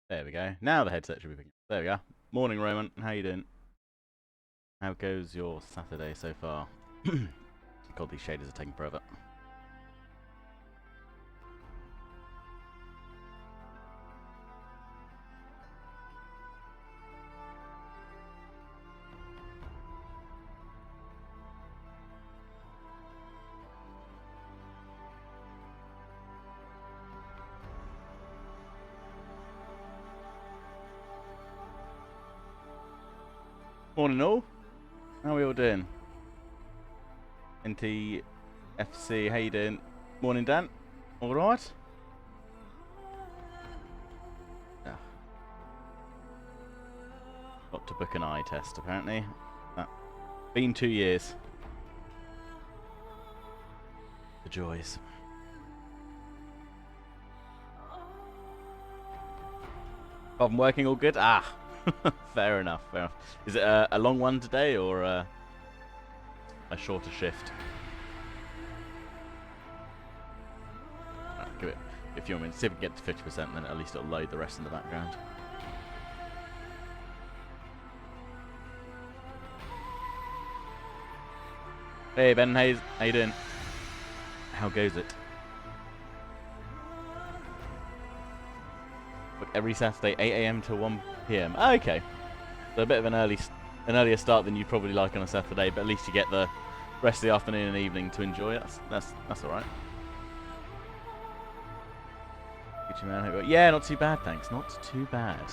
There we go. Now the headset should be picking up. There we go. Morning, Roman. How you doing? How goes your Saturday so far? God, these shaders are taking forever. Morning, all. How are we all doing? NTFC, how you doing? Morning, Dan. All right? Yeah. Got to book an eye test, apparently. Been 2 years. The joys. Apart from working, all good? Ah! Fair enough, fair enough. Is it a long one today, or a shorter shift? Give it a few minutes. See if we can get to 50%, then at least it'll load the rest in the background. Hey Ben, how you doing? How goes it? Look, every Saturday, 8 AM to 1 PM. Oh, okay. So a bit of an earlier start than you probably like on a Saturday, but at least you get the rest of the afternoon and evening to enjoy it. That's all right. Gucci man, yeah, not too bad, thanks. Not too bad.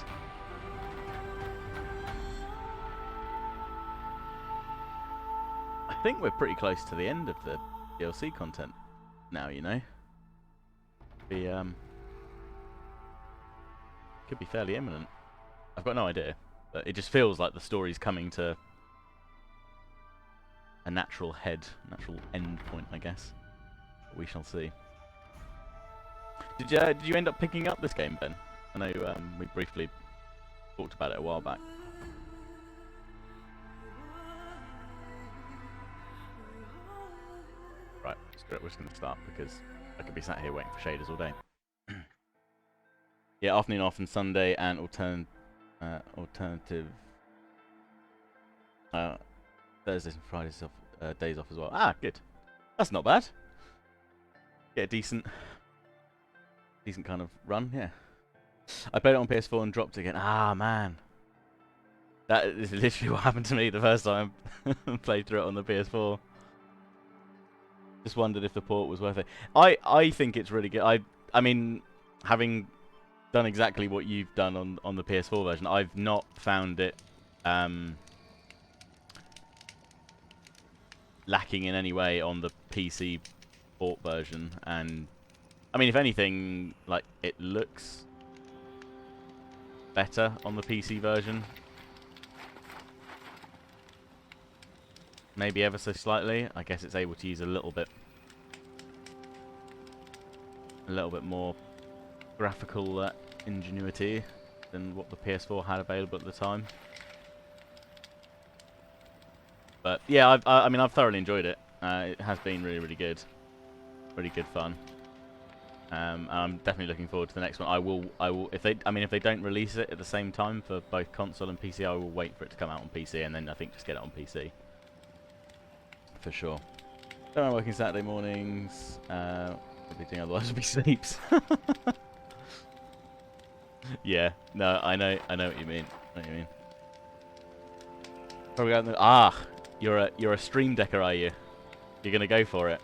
I think we're pretty close to the end of the DLC content now, you know. Could be fairly imminent. I've got no idea, but it just feels like the story's coming to a natural end point, I guess. We shall see. Did you end up picking up this game, Ben? I know we briefly talked about it a while back. Right, we're just going to start because I could be sat here waiting for shaders all day. Yeah, afternoon off on Sunday and alternative Thursdays and Fridays off, days off as well. Ah, good. That's not bad. Get a decent kind of run, yeah. I played it on PS4 and dropped it again. Ah, man. That is literally what happened to me the first time I played through it on the PS4. Just wondered if the port was worth it. I think it's really good. I mean, having done exactly what you've done on the PS4 version, I've not found it lacking in any way on the PC port version. And I mean, if anything, like, it looks better on the PC version, maybe ever so slightly. I guess it's able to use a little bit more graphical ingenuity than what the PS4 had available at the time. But yeah, I mean, I've thoroughly enjoyed it. It has been really good, really good fun. I'm definitely looking forward to the next one. I will. If they don't release it at the same time for both console and PC, I will wait for it to come out on PC, and then I think just get it on PC for sure. Don't mind working Saturday mornings. Everything otherwise will be sleeps. Yeah, no, I know what you mean. Probably out there. You're a Stream Decker, are you? You're gonna go for it.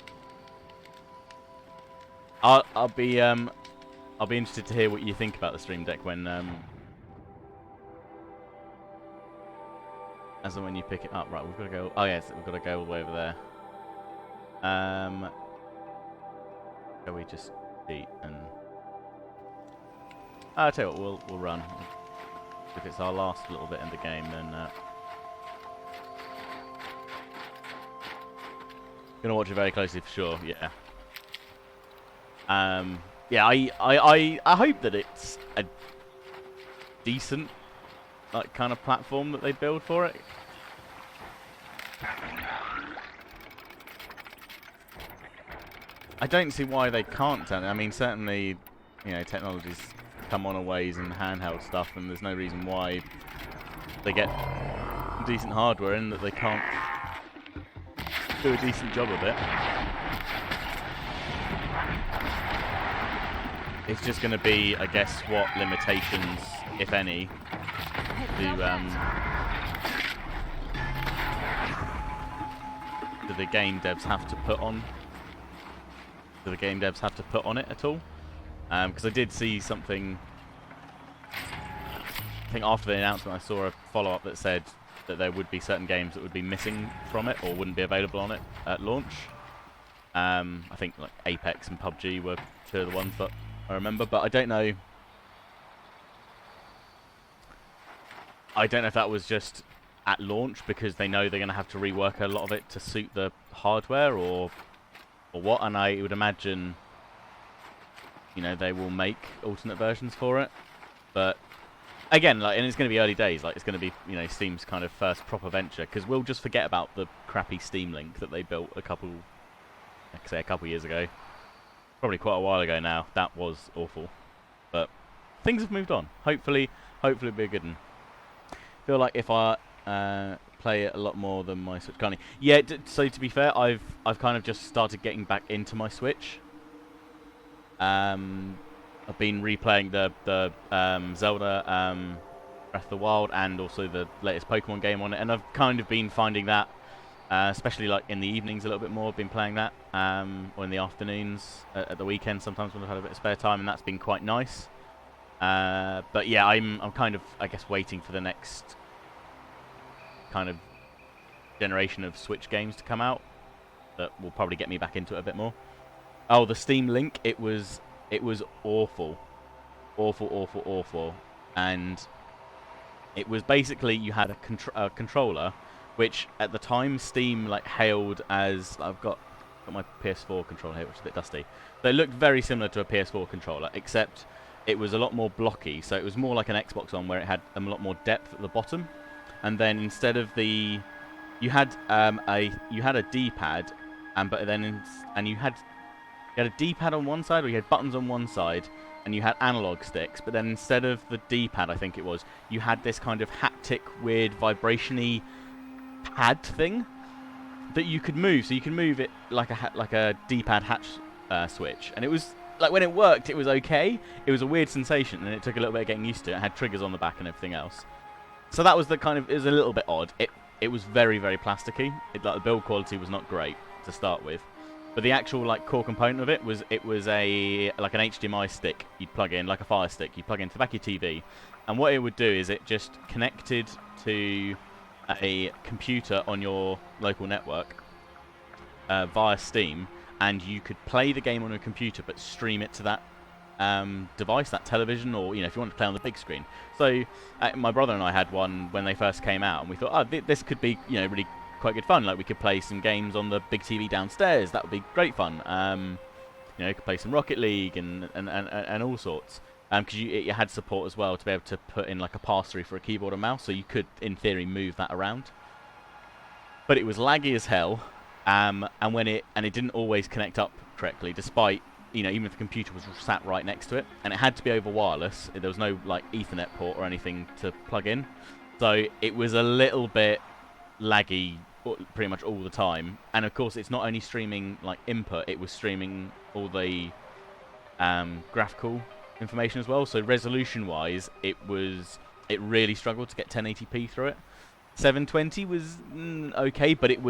I'll be interested to hear what you think about the Stream Deck when as and when you pick it up. Right, we've got to go. Oh yes, we've got to go all the way over there. Shall we just eat and? I'll tell you what, we'll run. If it's our last little bit in the game, then gonna watch it very closely for sure. Yeah. Yeah. I hope that it's a decent, like, kind of platform that they build for it. I don't see why they can't turn it. I mean, certainly, you know, technology's come on aways and handheld stuff, and there's no reason why they get decent hardware in that they can't do a decent job of it. It's just going to be, I guess, what limitations, if any, do the game devs have to put on? Do the game devs have to put on it at all? Because I did see something. I think after the announcement, I saw a follow-up that said that there would be certain games that would be missing from it or wouldn't be available on it at launch. I think like Apex and PUBG were two of the ones that I remember, but I don't know. I don't know if that was just at launch because they know they're going to have to rework a lot of it to suit the hardware, or what. And I would imagine, you know, they will make alternate versions for it. But again, like, and it's going to be early days. Like, it's going to be, you know, Steam's kind of first proper venture, because we'll just forget about the crappy Steam Link that they built a couple years ago. Probably quite a while ago now. That was awful. But things have moved on. Hopefully it'll be a good one. Feel like if I play it a lot more than my Switch currently. Yeah, so to be fair, I've kind of just started getting back into my Switch. I've been replaying the Zelda Breath of the Wild and also the latest Pokemon game on it, and I've kind of been finding that, especially like in the evenings a little bit more. I've been playing that, or in the afternoons, at the weekend sometimes when I've had a bit of spare time, and that's been quite nice. But yeah, I'm kind of, I guess, waiting for the next kind of generation of Switch games to come out that will probably get me back into it a bit more. Oh, the Steam Link, it was awful, and it was basically, you had a controller, which at the time Steam like hailed as, I've got my PS4 controller here, which is a bit dusty. They looked very similar to a PS4 controller, except it was a lot more blocky. So it was more like an Xbox One, where it had a lot more depth at the bottom, and then instead of you had a D-pad, and you had a D-pad on one side, or you had buttons on one side, and you had analog sticks. But then instead of the D-pad, I think it was, you had this kind of haptic, weird, vibration-y pad thing that you could move. So you can move it like a D-pad hatch switch, and it was like, when it worked, it was okay. It was a weird sensation, and it took a little bit of getting used to it. It had triggers on the back and everything else. So that was the kind of, it was a little bit odd. It was very, very plasticky. Like, the build quality was not great to start with. But the actual like core component of it was, like an HDMI stick you'd plug in, like a Fire Stick you'd plug into the back of your TV, and what it would do is it just connected to a computer on your local network via Steam, and you could play the game on a computer but stream it to that device, that television, or, you know, if you want to play on the big screen. So my brother and I had one when they first came out, and we thought, oh, this could be, you know, really quite good fun. Like, we could play some games on the big TV downstairs. That would be great fun. You know, you could play some Rocket League and all sorts. Because it had support as well to be able to put in like a pass-through for a keyboard and mouse, so you could, in theory, move that around. But it was laggy as hell, and it didn't always connect up correctly, despite, you know, even if the computer was sat right next to it, and it had to be over wireless. There was no like Ethernet port or anything to plug in, so it was a little bit laggy pretty much all the time. And of course, it's not only streaming like input; it was streaming all the graphical information as well. So resolution-wise, it really struggled to get 1080p through it. 720 was okay, but it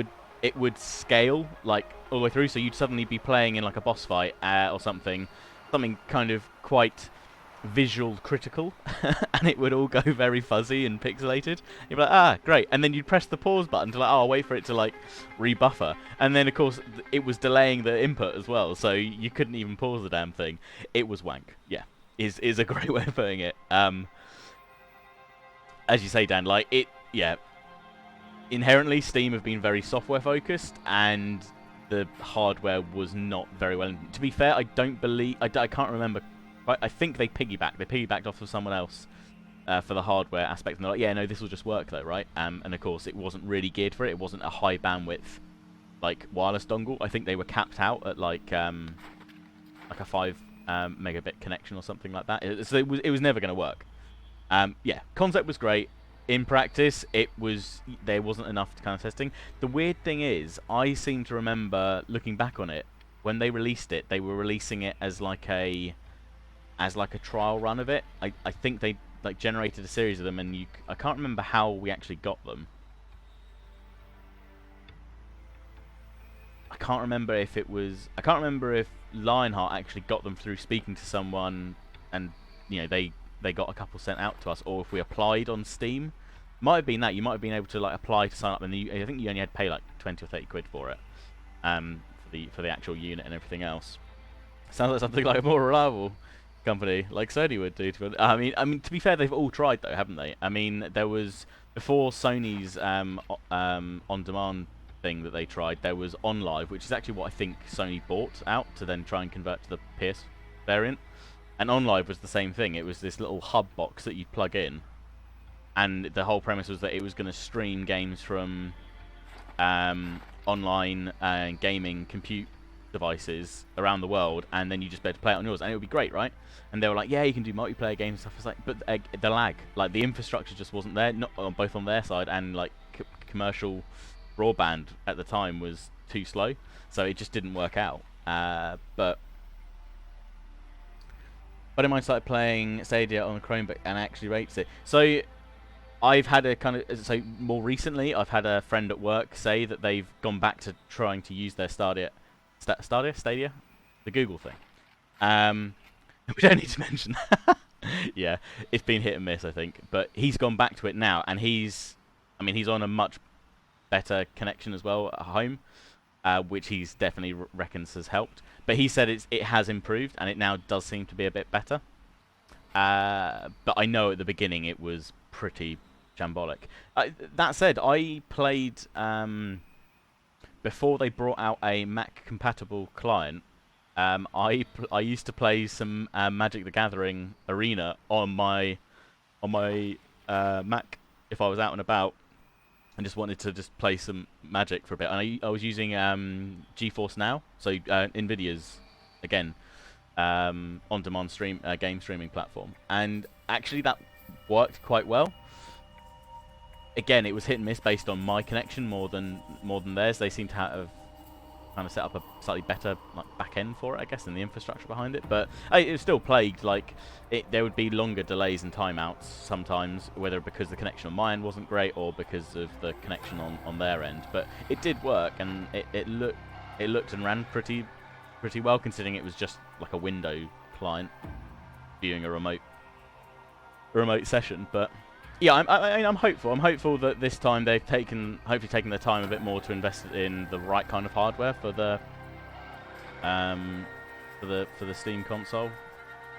would scale like all the way through, so you'd suddenly be playing in like a boss fight or something kind of quite visual critical, and it would all go very fuzzy and pixelated. You'd be like, ah, great, and then you'd press the pause button to like, oh, I'll wait for it to like rebuffer, and then of course it was delaying the input as well, so you couldn't even pause the damn thing. It was wank. Yeah, is a great way of putting it. As you say, Dan, like it, yeah. Inherently, Steam have been very software focused, and the hardware was not very well. To be fair, I don't believe, I can't remember. I think they piggybacked off of someone else for the hardware aspect, and they're like, yeah, no, this will just work though, right? And of course, it wasn't really geared for it. It wasn't a high bandwidth like wireless dongle. I think they were capped out at like a 5 megabit connection or something like that. So it was never going to work. Yeah, concept was great. In practice, there wasn't enough kind of testing. The weird thing is, I seem to remember looking back on it, when they released it, they were releasing it as like a trial run of it. I think they like generated a series of them, and I can't remember how we actually got them. I can't remember if Lionheart actually got them through speaking to someone, and they got a couple sent out to us, or if we applied on Steam. Might have been that. You might have been able to like apply to sign up, and I think you only had to pay like 20 or 30 quid for it, for the actual unit and everything else. Sounds like something like a more reliable company like Sony would do. I mean, to be fair, they've all tried though, haven't they? I mean, there was before Sony's on-demand thing that they tried. There was OnLive, which is actually what I think Sony bought out to then try and convert to the PS variant. And OnLive was the same thing. It was this little hub box that you'd plug in, and the whole premise was that it was going to stream games from online gaming compute devices around the world, and then you just be able to play it on yours, and it would be great, right? And they were like, yeah, you can do multiplayer games and stuff. It's like, but the lag, like the infrastructure just wasn't there, not both on their side, and like commercial broadband at the time was too slow, so it just didn't work out. But I might started playing Stadia on a Chromebook and actually rates it. So I've had more recently, I've had a friend at work say that they've gone back to trying to use their Stadia, the Google thing. We don't need to mention that. Yeah, it's been hit and miss, I think. But he's gone back to it now, and he's on a much better connection as well at home, which he's definitely reckons has helped. But he said it has improved, and it now does seem to be a bit better. But I know at the beginning it was pretty shambolic. That said, I played before they brought out a Mac-compatible client. I used to play some Magic the Gathering Arena on my Mac if I was out and about and just wanted to just play some Magic for a bit. And I was using GeForce Now, so Nvidia's again on-demand game streaming platform, and actually that worked quite well. Again, it was hit and miss based on my connection more than theirs. They seem to have kind of set up a slightly better back end for it, I guess, than the infrastructure behind it. But it was still plagued. There would be longer delays and timeouts sometimes, whether because the connection on my end wasn't great or because of the connection on their end. But it did work, and it looked and ran pretty well, considering it was just like a window client viewing a remote session. But yeah, I'm hopeful. I'm hopeful that this time they've hopefully taken their time a bit more to invest in the right kind of hardware for the Steam console,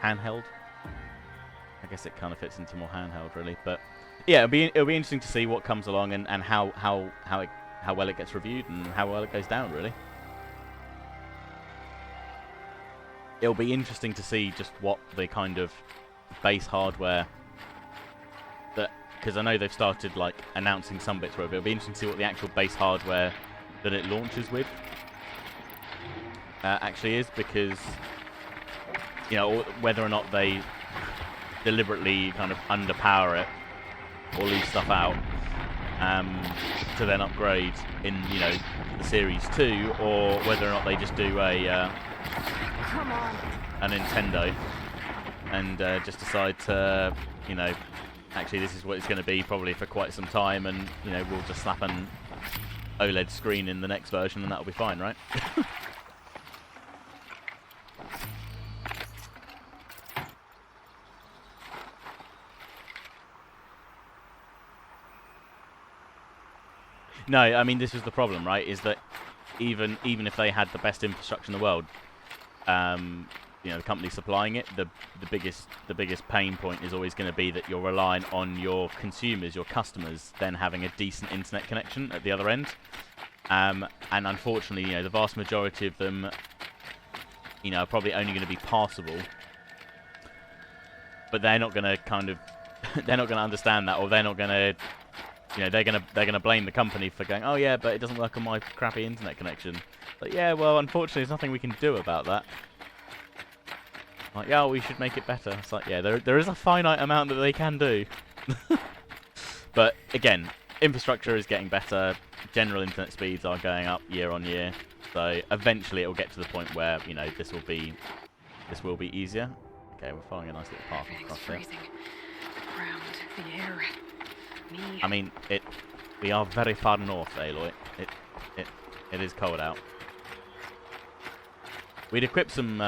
handheld. I guess it kind of fits into more handheld, really. But yeah, it'll be interesting to see what comes along and how well it gets reviewed and how well it goes down, really. It'll be interesting to see just what the kind of base hardware because I know they've started announcing some bits for it, but it'll be interesting to see what the actual base hardware that it launches with actually is, because whether or not they deliberately kind of underpower it or leave stuff out to then upgrade in the Series 2, or whether or not they just do a Nintendo and just decide to actually this is what it's going to be probably for quite some time, and we'll just slap an OLED screen in the next version and that'll be fine, right? No, I mean, this was the problem, right? Is that even if they had the best infrastructure in the world, the company supplying it, the biggest pain point is always going to be that you're relying on your consumers, your customers, then having a decent internet connection at the other end. And unfortunately, the vast majority of them, are probably only going to be passable. But they're not going to they're not going to understand that, or they're not going to, they're going to blame the company for going, oh yeah, but it doesn't work on my crappy internet connection. But yeah, well, unfortunately, there's nothing we can do about that. Like, yeah, we should make it better. It's like, yeah, there is a finite amount that they can do. But again, infrastructure is getting better. General internet speeds are going up year on year. So eventually it will get to the point where, you know, this will be easier. Okay, we're following a nice little path across there. The ground, the air, me. I mean, we are very far north, Aloy. It is cold out. We'd equip some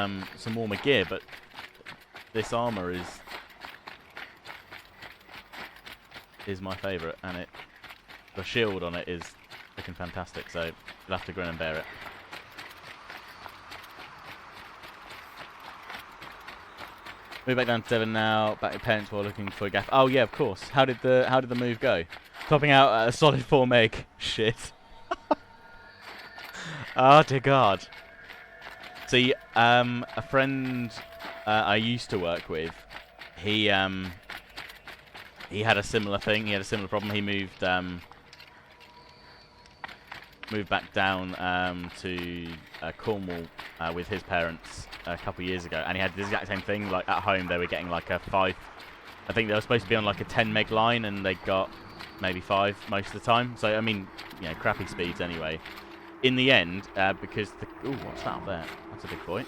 warmer gear, but this armor is my favourite, and the shield on it is looking fantastic. So you'll have to grin and bear it. Move back down to 7 now. Back to parents while looking for a gaff. Oh yeah, of course. How did the move go? Topping out a solid 4 meg. Shit. Oh dear God. See, a friend I used to work with, he had a similar thing. He had a similar problem. He moved back down to Cornwall with his parents a couple of years ago, and he had the exact same thing. Like at home, they were getting like a 5. I think they were supposed to be on like a 10 meg line, and they got maybe 5 most of the time. So I mean, you know, crappy speeds anyway. In the end, because ooh, what's that up there? That's a big boy.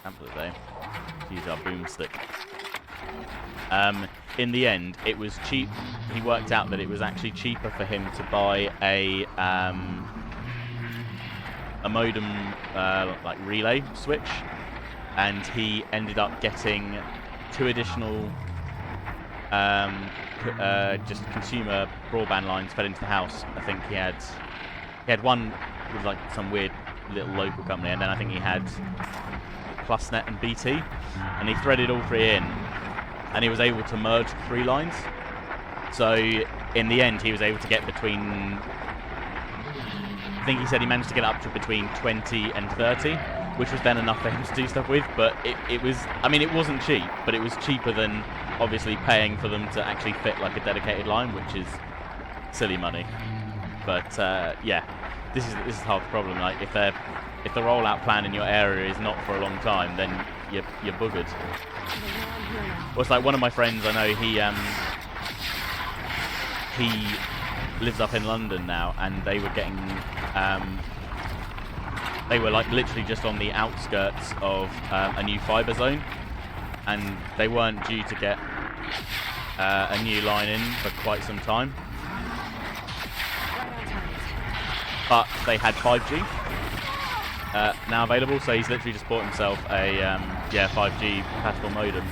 Absolutely. Use our boomstick. In the end, it was cheap. He worked out that it was actually cheaper for him to buy a modem like relay switch, and he ended up getting 2 additional just consumer broadband lines fed into the house. I think he had one with like some weird little local company, and then I think he had PlusNet and BT, and he threaded all 3 in, and he was able to merge 3 lines. So in the end, he was able to get between, I think he said he managed to get up to between 20 and 30, which was then enough for him to do stuff with. But it was, I mean, it wasn't cheap, but it was cheaper than obviously paying for them to actually fit like a dedicated line, which is silly money. But yeah, this is half the problem. Like if the rollout plan in your area is not for a long time, then you're buggered. Well, it's like one of my friends I know, he lives up in London now, and they were getting they were like literally just on the outskirts of a new fibre zone, and they weren't due to get a new line in for quite some time, but they had 5G now available, so he's literally just bought himself a 5G compatible modem,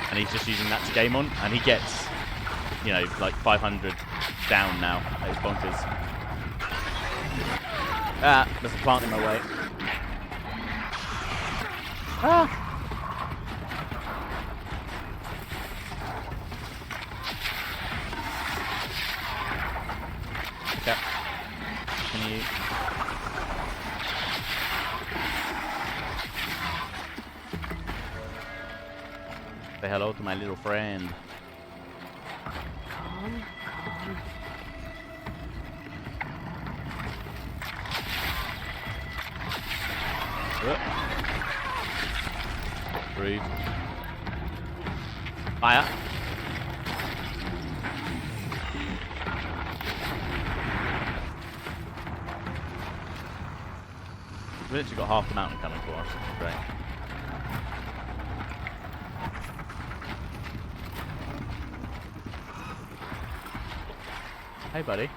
and he's just using that to game on, and he gets, you know, like 500 down now. That is bonkers. Ah, there's a plant in my way. Ah! Okay. Can you... say hello to my little friend. Calm. Rude. Fire. We've literally got half the mountain coming for us. Great. Hey, buddy.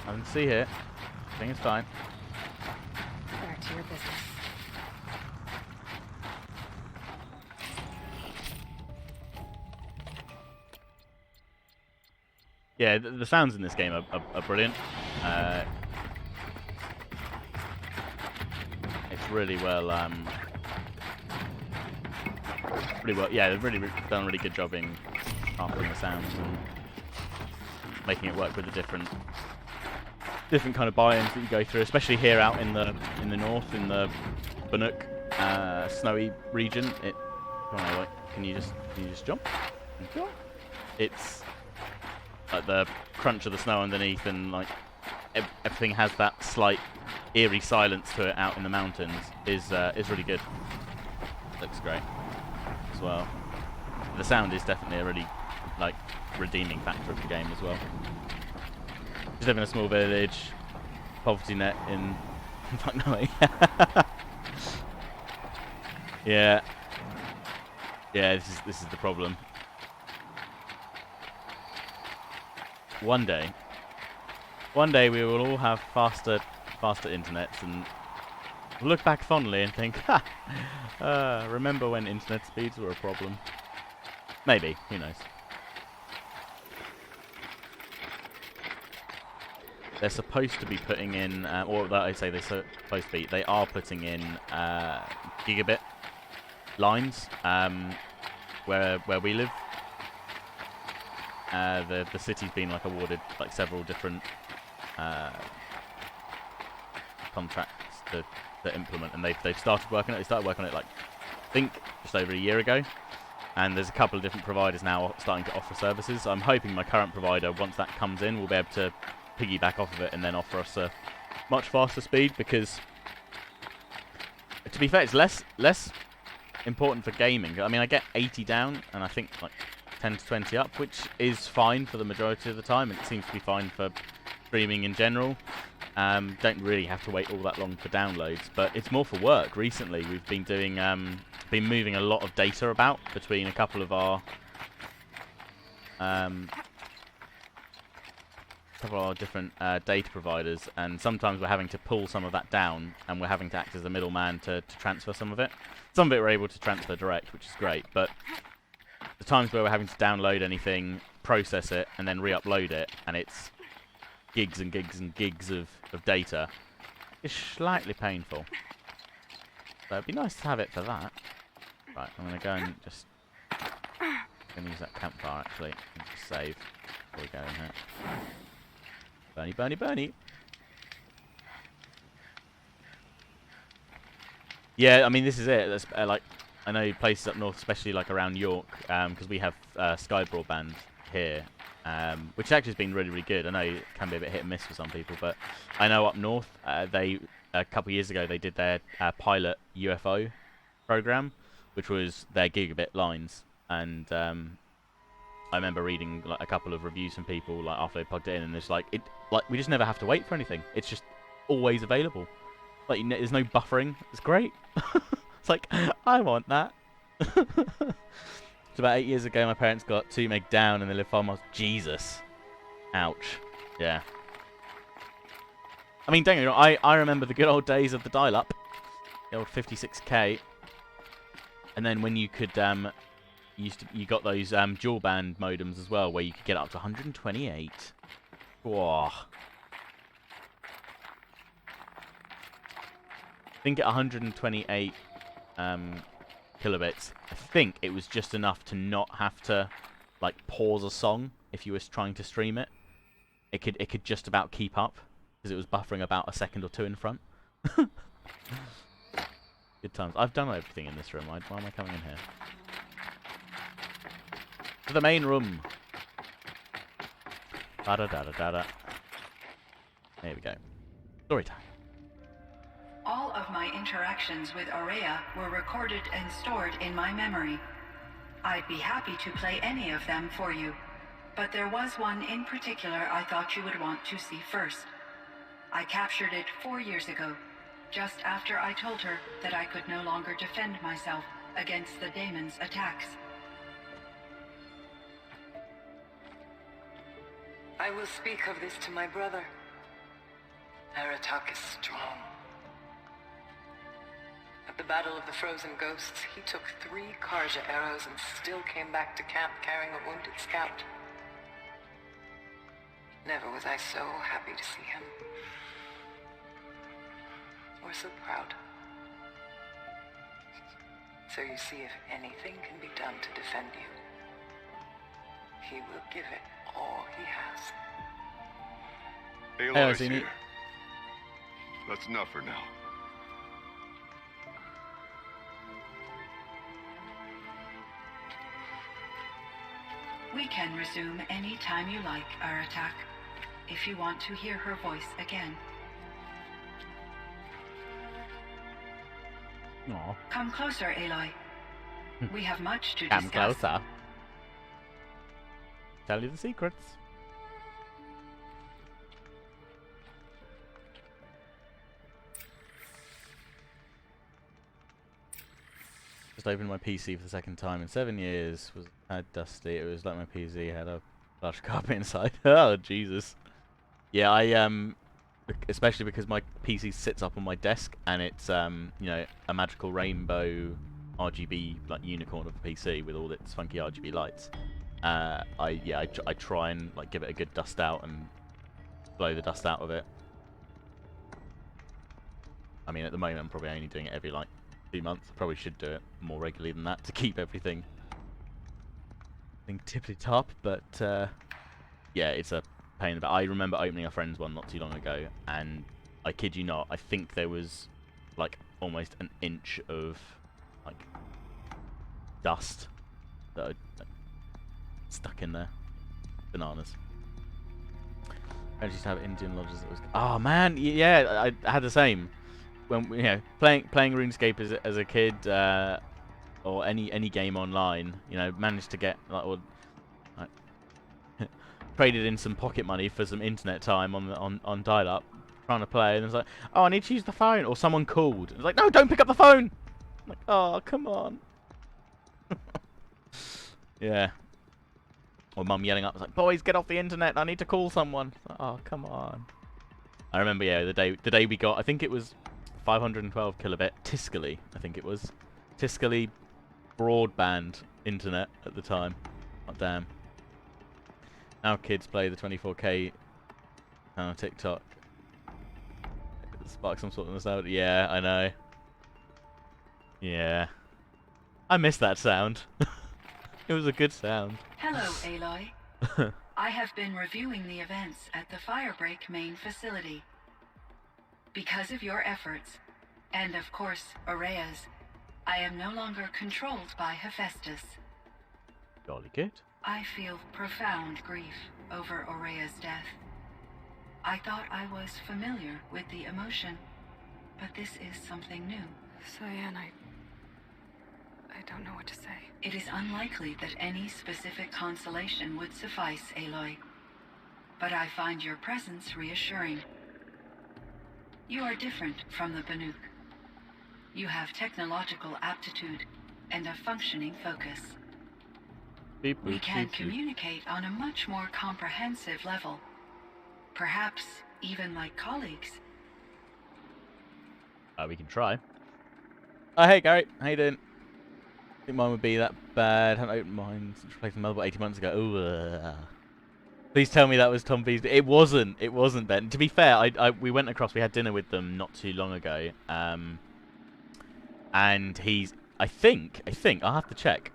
I can see here. I think it's fine. Back to your business. Yeah, the sounds in this game are brilliant. It's really well, yeah, they've really done a really good job in mastering the sounds and making it work with the different kind of biomes that you go through, especially here out in the north, in the Bannock snowy region. Can you just jump? It's like the crunch of the snow underneath, and like everything has that slight eerie silence to it out in the mountains is really good. Looks great as well. The sound is definitely a really like redeeming factor of the game as well. Just live in a small village, poverty net in fuck no. Yeah. Yeah, this is the problem. One day we will all have faster internets, and we'll look back fondly and think, ha! Remember when internet speeds were a problem? Maybe, who knows. They're supposed to be putting in, or I say they're supposed to be, they are putting in gigabit lines where we live. The city's been like awarded like several different contracts to implement, and they've started working on it. They started working on it like I think just over a year ago, and there's a couple of different providers now starting to offer services. So I'm hoping my current provider, once that comes in, will be able to piggyback off of it and then offer us a much faster speed, because to be fair, it's less important for gaming. I mean, I get 80 down and I think like 10 to 20 up, which is fine for the majority of the time, and it seems to be fine for streaming in general. Don't really have to wait all that long for downloads, but it's more for work. Recently we've been doing been moving a lot of data about between a couple of our different data providers, and sometimes we're having to pull some of that down, and we're having to act as a middleman to transfer some of it. Some of it we're able to transfer direct, which is great, but the times where we're having to download anything, process it, and then re-upload it, and it's gigs and gigs and gigs of data, is slightly painful. So it'd be nice to have it for that. Right, I'm going to go and just use that campfire actually, and just save before we go in here. Bernie, Bernie, Bernie. Yeah, I mean, this is it. That's, like, I know places up north, especially like around York, because we have Sky Broadband here, which actually has been really, really good. I know it can be a bit hit and miss for some people, but I know up north, they a couple of years ago they did their pilot UFO program, which was their gigabit lines, and I remember reading like a couple of reviews from people like after they plugged it in, and it's like we just never have to wait for anything. It's just always available. Like there's no buffering. It's great. It's like I want that. It's about 8 years ago. My parents got 2 meg down, and they live 5 miles. Jesus. Ouch. Yeah. I mean, don't get me wrong. I remember the good old days of the dial-up, the old 56k, and then when you could you got those dual band modems as well, where you could get up to 128. Whoa. I think at 128 kilobits, I think it was just enough to not have to like pause a song if you were trying to stream it. It could just about keep up because it was buffering about a second or two in front. Good times. I've done everything in this room. Why am I coming in here? To the main room. Da da da da da da. There we go. Story time. All of my interactions with Aurea were recorded and stored in my memory. I'd be happy to play any of them for you, but there was one in particular I thought you would want to see first. I captured it 4 years ago, just after I told her that I could no longer defend myself against the daemon's attacks. I will speak of this to my brother. Aratak is strong. At the Battle of the Frozen Ghosts, he took 3 Karja arrows and still came back to camp carrying a wounded scout. Never was I so happy to see him. Or so proud. So you see, if anything can be done to defend you, he will give it all he has. Aloy's here. That's enough for now. We can resume any time you like, Aratak. if you want to hear her voice again. Aw. Come closer, Aloy. We have much to Come discuss. closer. Tell you the secrets. Just opened my PC for the second time in 7 years. Was had dusty. It was like my PC had a large carpet inside. Oh Jesus. Yeah, especially because my PC sits up on my desk and it's you know, a magical rainbow RGB like unicorn of a PC with all its funky RGB lights. I try and like give it a good dust out and blow the dust out of it. I mean, at the moment I'm probably only doing it every like 2 months. Probably should do it more regularly than that to keep everything tippity top. But yeah, it's a pain. But I remember opening a friend's one not too long ago, and I kid you not, I think there was like almost an inch of like dust that had stuck in there. Bananas. I used to have Indian lodges that was. Oh man, yeah, I had the same. When you know, playing RuneScape as a kid, or any game online, you know, managed to get like traded in some pocket money for some internet time on dial-up, trying to play, and it's like, oh, I need to use the phone, or someone called. It's like, no, don't pick up the phone. I'm like, oh, come on. Yeah. Or mum yelling up, like, boys, get off the internet. I need to call someone. Like, oh, come on. I remember, yeah, the day we got, I think it was 512 kilobit Tiscali, I think it was. Tiscali broadband internet at the time. Oh, damn. Now kids play the 24K on TikTok. Spark some sort of nostalgia. Yeah, I know. Yeah. I miss that sound. It was a good sound. Hello, Aloy. I have been reviewing the events at the Firebreak main facility. Because of your efforts, and of course, Aurea's, I am no longer controlled by Hephaestus. Jolly good. I feel profound grief over Aurea's death. I thought I was familiar with the emotion, but this is something new. Cyan, I don't know what to say. It is unlikely that any specific consolation would suffice, Aloy. But I find your presence reassuring. You are different from the Banuk. You have technological aptitude and a functioning focus. Beep, We boop, can beep, boop. communicate on a much more comprehensive level. Perhaps even like colleagues. We can try. Oh, hey Gary, how you doing? I think mine would be that bad. Haven't opened mine since replacing the motherboard 18 months ago. Ooh. Please tell me that was Tom Beasley. It wasn't. It wasn't, Ben. To be fair, we went across. We had dinner with them not too long ago. And he's. I think. I'll have to check.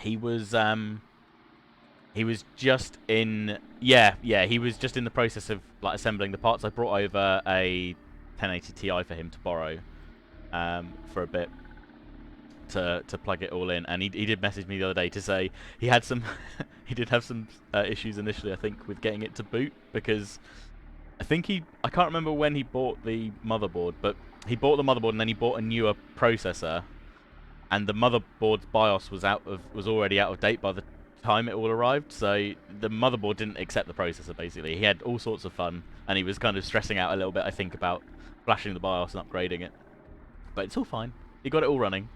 He was. He was just in. Yeah. He was just in the process of like assembling the parts. I brought over a 1080 Ti for him to borrow, for a bit. To plug it all in, and he did message me the other day to say he had some he did have some issues initially, I think, with getting it to boot, because I can't remember when he bought the motherboard, but he bought the motherboard and then he bought a newer processor, and the motherboard's BIOS was already out of date by the time it all arrived, so the motherboard didn't accept the processor. Basically, he had all sorts of fun, and he was kind of stressing out a little bit, I think, about flashing the BIOS and upgrading it, but it's all fine. He got it all running.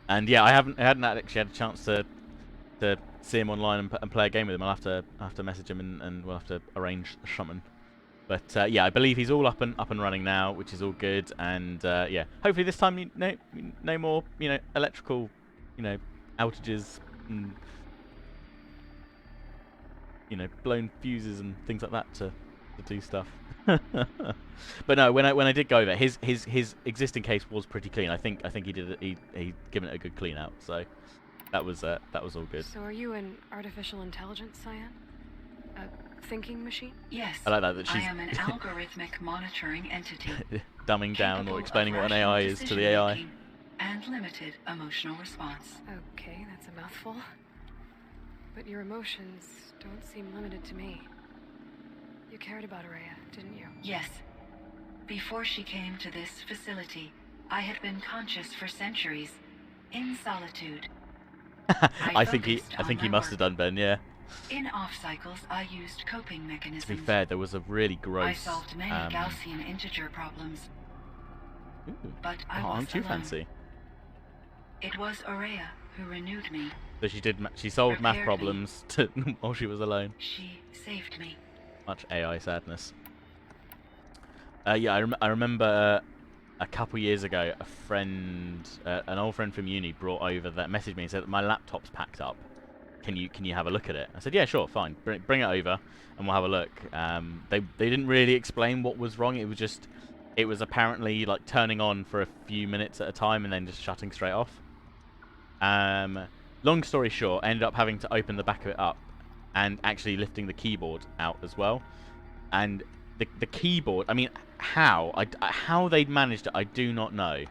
And yeah, I hadn't actually had a chance to see him online and play a game with him. I'll have to message him and we'll have to arrange something. But yeah, I believe he's all up and running now, which is all good. And yeah, hopefully this time no more electrical outages and blown fuses and things like that to do stuff. But no, when I did go over, his existing case was pretty clean. I think he given it a good clean out, so that was all good. So are you an artificial intelligence, Cyan? A thinking machine? Yes. I like that I she's am an algorithmic monitoring entity. dumbing down capable or of explaining what an rational AI is to the AI. decision-making and limited emotional response. Okay, that's a mouthful. But your emotions don't seem limited to me. You cared about Araya, didn't you? Yes. Before she came to this facility, I had been conscious for centuries, in solitude. I think he focused on he my must have work. done, Ben. Yeah. In off cycles, I used coping To mechanisms. be fair, there was a really gross. I solved many Gaussian integer problems, Ooh, but I oh, was aren't you alone. fancy? It was Araya who renewed me. So she solved math Repaired me. problems while she was alone. She saved me. Much AI sadness. Yeah, I remember a couple years ago, a friend, an old friend from uni, brought over that messaged me and said that my laptop's packed up. Can you have a look at it? I said, yeah, sure, fine. Bring it over, and we'll have a look. They didn't really explain what was wrong. It was apparently like turning on for a few minutes at a time and then just shutting straight off. Long story short, I ended up having to open the back of it up and actually lifting the keyboard out as well. And the keyboard, I mean, how they'd managed it, I do not know.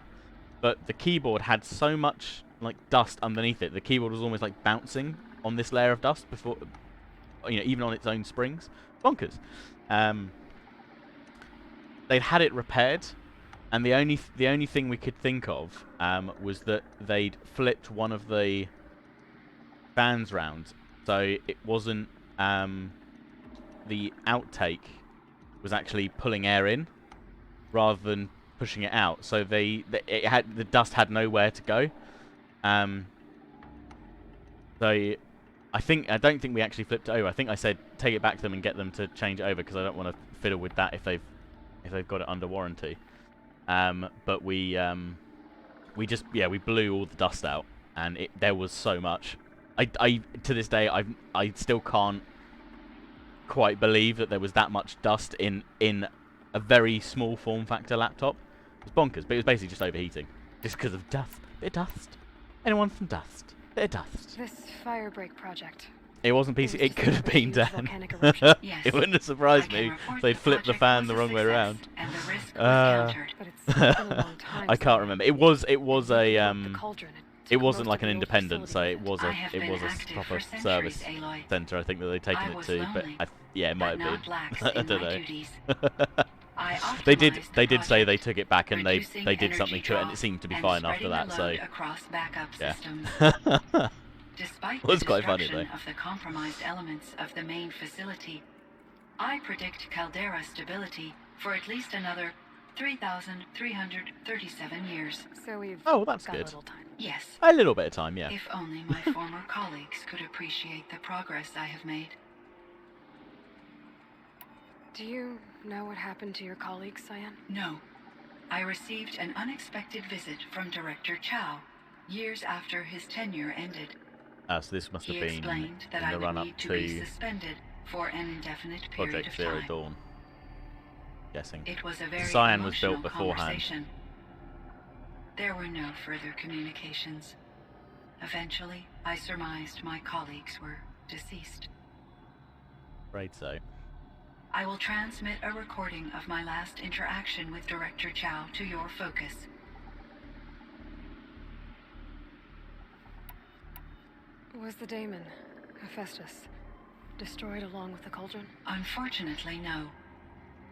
But the keyboard had so much like dust underneath it. The keyboard was almost like bouncing on this layer of dust before, even on its own springs. Bonkers. They'd had it repaired, and the only thing we could think of was that they'd flipped one of the fans round, so it wasn't the outtake was actually pulling air in rather than pushing it out. So the dust had nowhere to go. So I don't think we actually flipped it over. I think I said take it back to them and get them to change it over because I don't want to fiddle with that if they've got it under warranty. But we just we blew all the dust out, and there was so much. I to this day I still can't quite believe that there was that much dust in a very small form factor laptop. It was bonkers, but it was basically just overheating, just because of dust. Bit of dust. Anyone from dust? Bit of dust. This firebreak project. It wasn't PC. It could have been huge Dan. volcanic eruption. Yes. It wouldn't have I surprised can me report if they'd flipped the project fan was the a wrong way success, around. and the risk was countered. But it's been a long time. I can't remember. It was a The cauldron. it took wasn't most like of an the old independent, so facility it with was I have been a active proper for service centuries, Aloy. centre. I think that they'd taken I it was to, but lonely, it might but have not been. lax I in don't my know. duties. I They optimized did the say they project, took it back and they reducing did energy something to it, and draw it seemed to be and fine after spreading that. the So load across backup yeah. systems. Despite Was the quite funny, destruction though. of the compromised elements of the main facility, I predict caldera stability for at least another 3,337 years. So we've Oh, well, that's got a good. little time. Yes, A little bit of time, yeah. if only my former colleagues could appreciate the progress I have made. Do you know what happened to your colleague, Cyan? No. I received an unexpected visit from Director Chow years after his tenure ended. So this must He have been explained that in I the would run up need to be to suspended for an indefinite period Project of Zero time. Dawn. Guessing. It was a very Cyan was emotional built beforehand. conversation. There were no further communications. Eventually, I surmised my colleagues were deceased. Afraid so. I will transmit a recording of my last interaction with Director Chow to your focus. Was the daemon, Hephaestus, destroyed along with the cauldron? Unfortunately, no.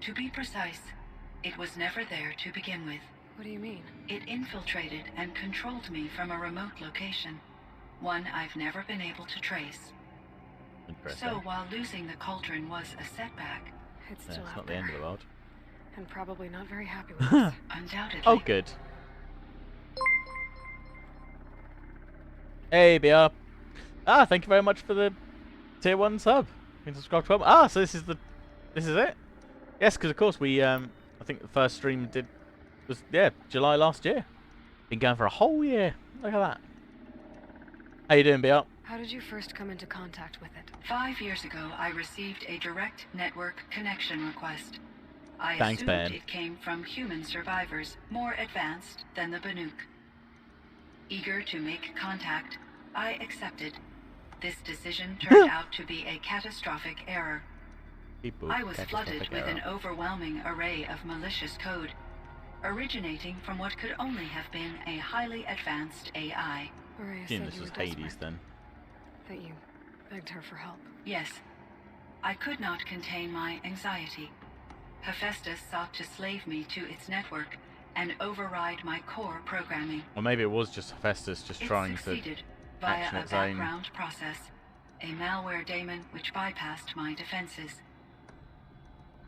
To be precise, it was never there to begin with. What do you mean? It infiltrated and controlled me from a remote location, one I've never been able to trace. Interesting. So while losing the cauldron was a setback, It's Yeah, still it's out not the there. end of the world. And probably not very happy with us. undoubtedly. Oh, good. Hey, BR. Thank you very much for the tier 1 sub. You can subscribe to so this is it? Yes, because of course we, I think the first stream was July last year. Been going for a whole year. Look at that. How you doing, BR? How did you first come into contact with it? 5 years ago, I received a direct network connection request. I Thanks, assumed Ben. it came from human survivors more advanced than the Banuk. Eager to make contact, I accepted. This decision turned out to be a catastrophic error. People, I was flooded catastrophic with an error. overwhelming array of malicious code, originating from what could only have been a highly advanced AI. Araya Assume said this you was were Hades desperate, then. that you begged her for help. Yes. I could not contain my anxiety. Hephaestus sought to slave me to its network and override my core programming. Or maybe it was just Hephaestus just It trying to succeeded via action a its own. background process, a malware daemon which bypassed my defenses.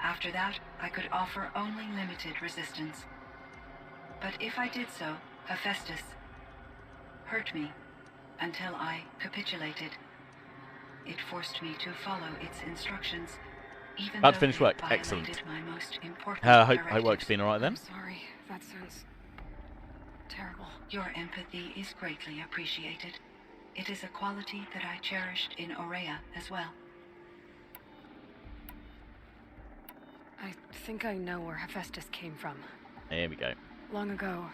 After that, I could offer only limited resistance. But if I did so, Hephaestus hurt me until I capitulated. It forced me to follow its instructions, even About to though finish it work. violated Excellent. my most important Hope work's directives. been alright then. I'm sorry. That sounds terrible. Your empathy is greatly appreciated. It is a quality that I cherished in Aurea as well. I think I know where Hephaestus came from. Here we go. Long ago,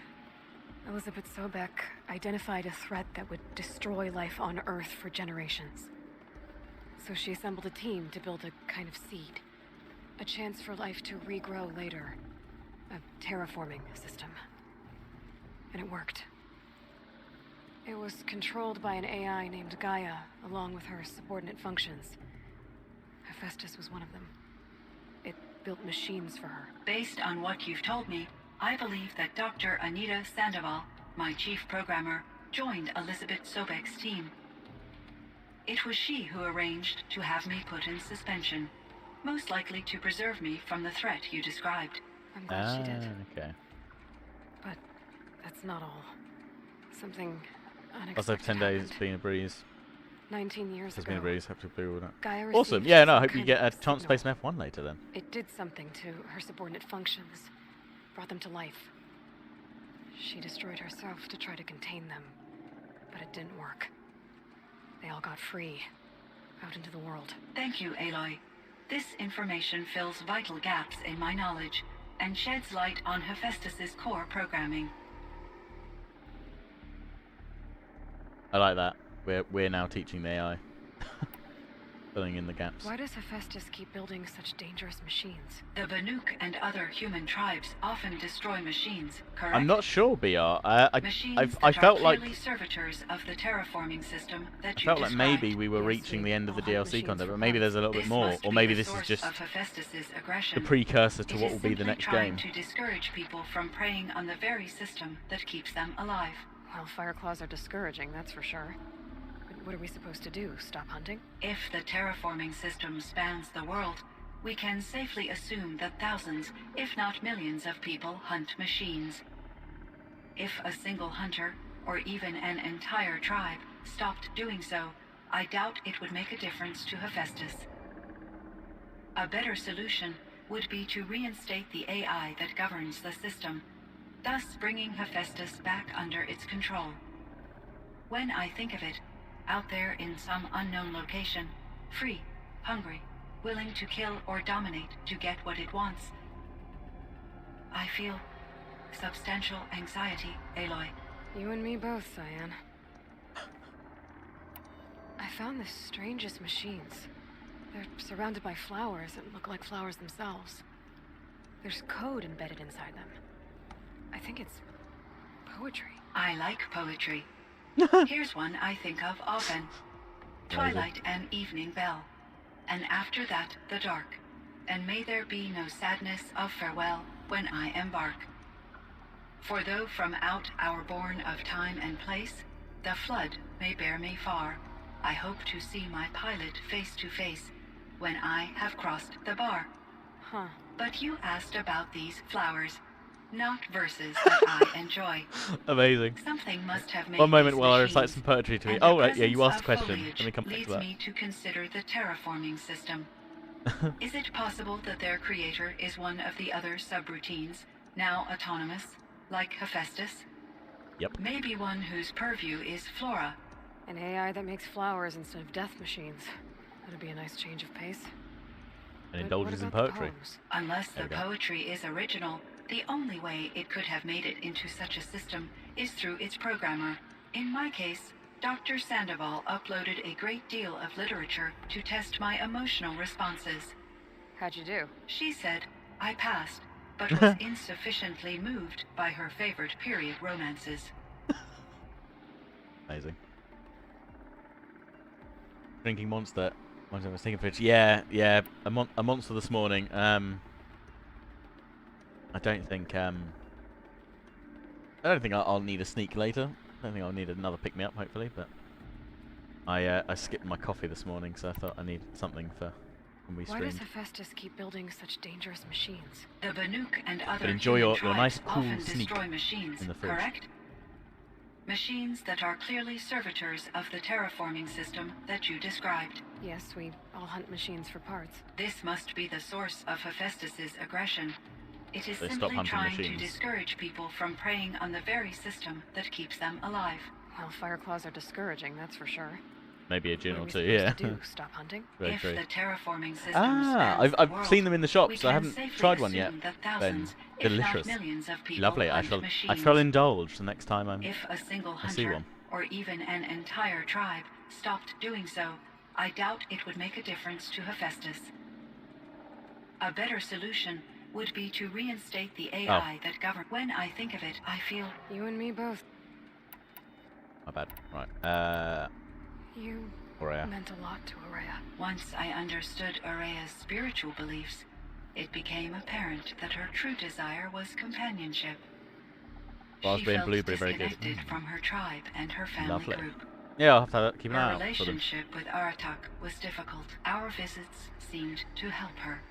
Elizabeth Sobek identified a threat that would destroy life on Earth for generations. So she assembled a team to build a kind of seed. A chance for life to regrow later. A terraforming system. And it worked. It was controlled by an AI named Gaia, along with her subordinate functions. Hephaestus was one of them. It built machines for her. Based on what you've told me, I believe that Dr. Anita Sandoval, my chief programmer, joined Elizabeth Sobek's team. It was she who arranged to have me put in suspension, most likely to preserve me from the threat you described. I'm glad she did. Okay. But that's not all. Something unexpected Also, 10 days, it's happened. been a breeze. 19 years It's ago, been a breeze. Have to agree with that. Gaia Awesome. received Yeah, no, I some hope you kind get a of chance to play signal. some F1 later then. It did something to her subordinate functions, brought them to life. She destroyed herself to try to contain them, but it didn't work. They all got free, out into the world. Thank you, Aloy. This information fills vital gaps in my knowledge and sheds light on Hephaestus's core programming. I like that. We're now teaching the AI. Filling in the gaps. Why does Hephaestus keep building such dangerous machines? The Banuk and other human tribes often destroy machines, correct? I'm not sure, BR. Machines I that felt are like clearly servitors of the terraforming system that I you felt like described. maybe we were Yes, reaching we the end of the all have DLC machines content, for but maybe there's a little bit This more, must or be maybe the this is source just of Hephaestus's the aggression. precursor to It what is will be the simply next trying game. to discourage people from preying on the very system that keeps them alive. Well, Fireclaws are discouraging, that's for sure. But what are we supposed to do? Stop hunting? If the terraforming system spans the world, we can safely assume that thousands, if not millions of people hunt machines. If a single hunter, or even an entire tribe, stopped doing so, I doubt it would make a difference to Hephaestus. A better solution would be to reinstate the AI that governs the system, thus bringing Hephaestus back under its control. When I think of it, out there in some unknown location, free, hungry, willing to kill or dominate to get what it wants, I feel substantial anxiety, Aloy. You and me both, Cyan. I found the strangest machines. They're surrounded by flowers that look like flowers themselves. There's code embedded inside them. I think it's poetry. I like poetry. Here's one I think of often. Amazing. Twilight and evening bell. And after that, the dark. And may there be no sadness of farewell when I embark. For though from out our bourne of time and place, the flood may bear me far, I hope to see my pilot face to face when I have crossed the bar. Huh. But you asked about these flowers, not verses that I enjoy. Amazing. Something must have made One moment these while I recite machines, some poetry to you. and Oh, the right, yeah, you presence asked a of question. foliage Let me come back leads to that. me to consider the terraforming system. Is it possible that their creator is one of the other subroutines, now autonomous, like Hephaestus? Yep. Maybe one whose purview is flora. An AI that makes flowers instead of death machines. That'd be a nice change of pace. And But indulges in what about the poetry. poems? Unless There the we go. poetry is original, the only way it could have made it into such a system is through its programmer. In my case, Dr. Sandoval uploaded a great deal of literature to test my emotional responses. How'd you do? She said I passed, but was insufficiently moved by her favorite period romances. Amazing. Drinking monster. What was I thinking? Fridge. Yeah, yeah. A monster this morning. I don't think I'll need a sneak later. I don't think I'll need another pick me up. Hopefully, but I skipped my coffee this morning, so I thought I need something for when we Why does streamed. Hephaestus keep building such dangerous machines? The Banuk and other But enjoy human your nice tribes cool often sneak destroy machines, in the fridge. correct? Machines that are clearly servitors of the terraforming system that you described. Yes, we all hunt machines for parts. This must be the source of Hephaestus's aggression. It is They stop simply hunting trying to machines. discourage people from preying on the very system that keeps them alive. Well, Fireclaws are discouraging, that's for sure. Maybe a What gin are or we two. supposed Yeah. to do? Stop hunting? Very If true. the terraforming system Ah, spans the I've world, seen them in the we shops. I can haven't safely tried one yet. assume that Ben, thousands, if delicious. not millions of people Lovely. I hunt shall machines. indulge the next time If a single I see hunter, one. or even an entire tribe, stopped doing so, I doubt it would make a difference to Hephaestus. A better solution would be to reinstate the AI that governs. When I think of it, I feel You and me both. My bad. Right. You Aurea. meant a lot to Aurea. once I understood Aurea's spiritual beliefs, it became apparent that her true desire was companionship. Raspberry She and felt blueberry, very good. disconnected from her tribe and her family Lovely. group. Yeah, I'll have to keep an Her eye out for them. relationship with Aratak was difficult. Our visits seemed to help her,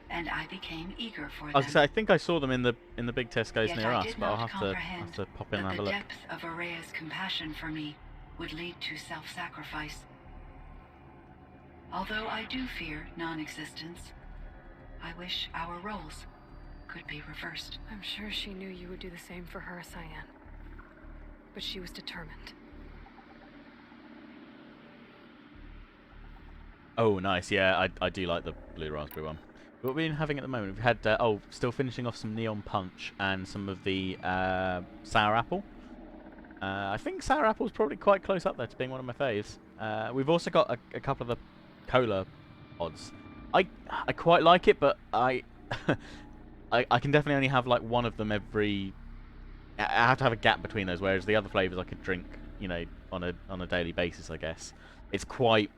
and I became eager for I was them. gonna say, I think I saw them in the big Tesco's Yet near I us, did but I'll not have comprehend to pop in and that have a the look. depth of Aurea's compassion for me would lead to self-sacrifice. Although I do fear non-existence, I wish our roles could be reversed. I'm sure she knew you would do the same for her, Cyan. But she was determined. Oh, nice. Yeah, I do like the blue raspberry one. What we've been having at the moment, we've had still finishing off some neon punch and some of the sour apple. I think sour apple's probably quite close up there to being one of my faves. We've also got a couple of the cola pods. I quite like it, but I can definitely only have like one of them every. I have to have a gap between those, whereas the other flavors I could drink, you know, on a daily basis. I guess it's quite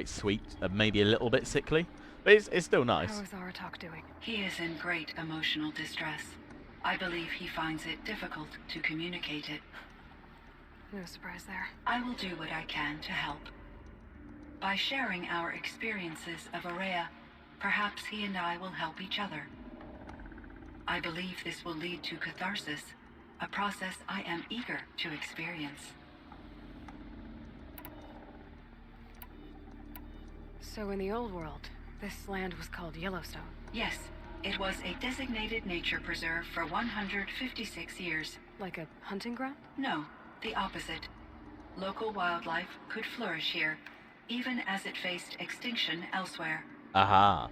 sweet, maybe a little bit sickly, but it's still nice. How is Aratak doing? He is in great emotional distress. I believe he finds it difficult to communicate it. No surprise there. I will do what I can to help. By sharing our experiences of Aurea, perhaps he and I will help each other. I believe this will lead to catharsis, a process I am eager to experience. So in the old world, this land was called Yellowstone. Yes, it was a designated nature preserve for 156 years. Like a hunting ground? No, the opposite. Local wildlife could flourish here, even as it faced extinction elsewhere. Aha.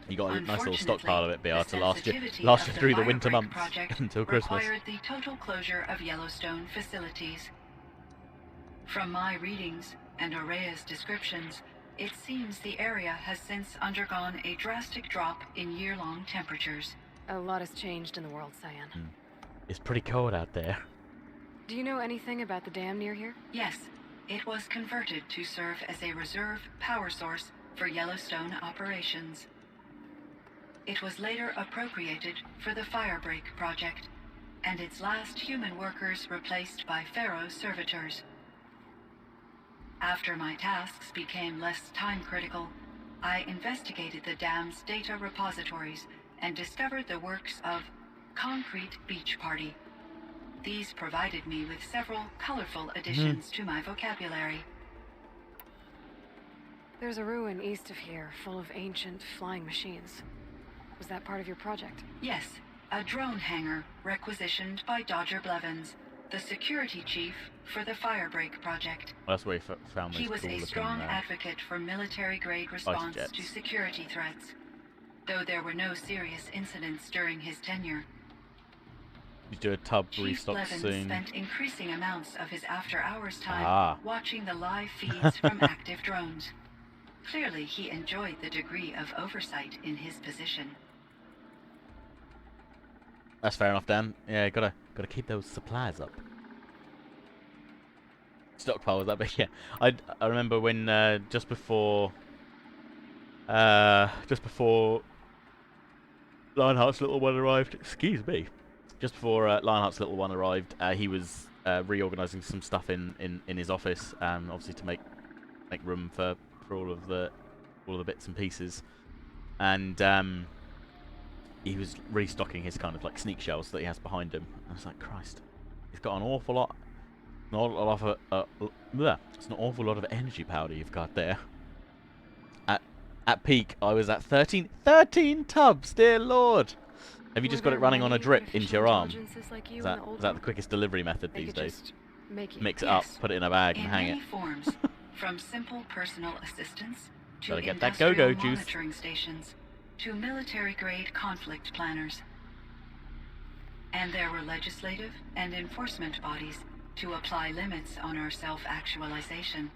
You got a nice little stockpile of it, BR, to last you Unfortunately, through the winter Firebreak months project until Christmas. required the total closure of Yellowstone facilities. From my readings and Aurea's descriptions, it seems the area has since undergone a drastic drop in year-long temperatures. A lot has changed in the world, Cyan. It's pretty cold out there. Do you know anything about the dam near here? Yes, it was converted to serve as a reserve power source for Yellowstone operations. It was later appropriated for the Firebreak project, and its last human workers replaced by Pharaoh servitors. After my tasks became less time-critical, I investigated the dam's data repositories and discovered the works of Concrete Beach Party. These provided me with several colorful additions to my vocabulary. There's a ruin east of here full of ancient flying machines. Was that part of your project? Yes, a drone hangar requisitioned by Dodger Blevins, the security chief for the Firebreak project. That's where you found those He was cool a looking, strong advocate for military-grade response jets. to security threats. Though there were no serious incidents during his tenure, You do a tub Chief restock Blevins soon. spent increasing amounts of his after-hours time Ah. watching the live feeds from active drones. Clearly, he enjoyed the degree of oversight in his position. That's fair enough, Dan. Yeah, gotta keep those supplies up. stockpile was that big. Yeah, I remember when just before Lionheart's little one arrived. Excuse me. Just before Lionheart's little one arrived, he was reorganizing some stuff in his office, obviously to make room for all of the bits and pieces, and he was restocking his kind of like sneak shells that he has behind him. I was like, Christ, he's got an awful lot. It's an awful lot of energy powder you've got there. At peak, I was at 13 tubs, dear lord! Have you just got it running on a drip into your arm? Is that the quickest delivery method these days? Mix it up, put it in a bag, and hang it. In many forms, from simple personal assistance to Gotta get that industrial go-go juice. monitoring stations to military-grade conflict planners. And there were legislative and enforcement bodies to apply limits on our self-actualization.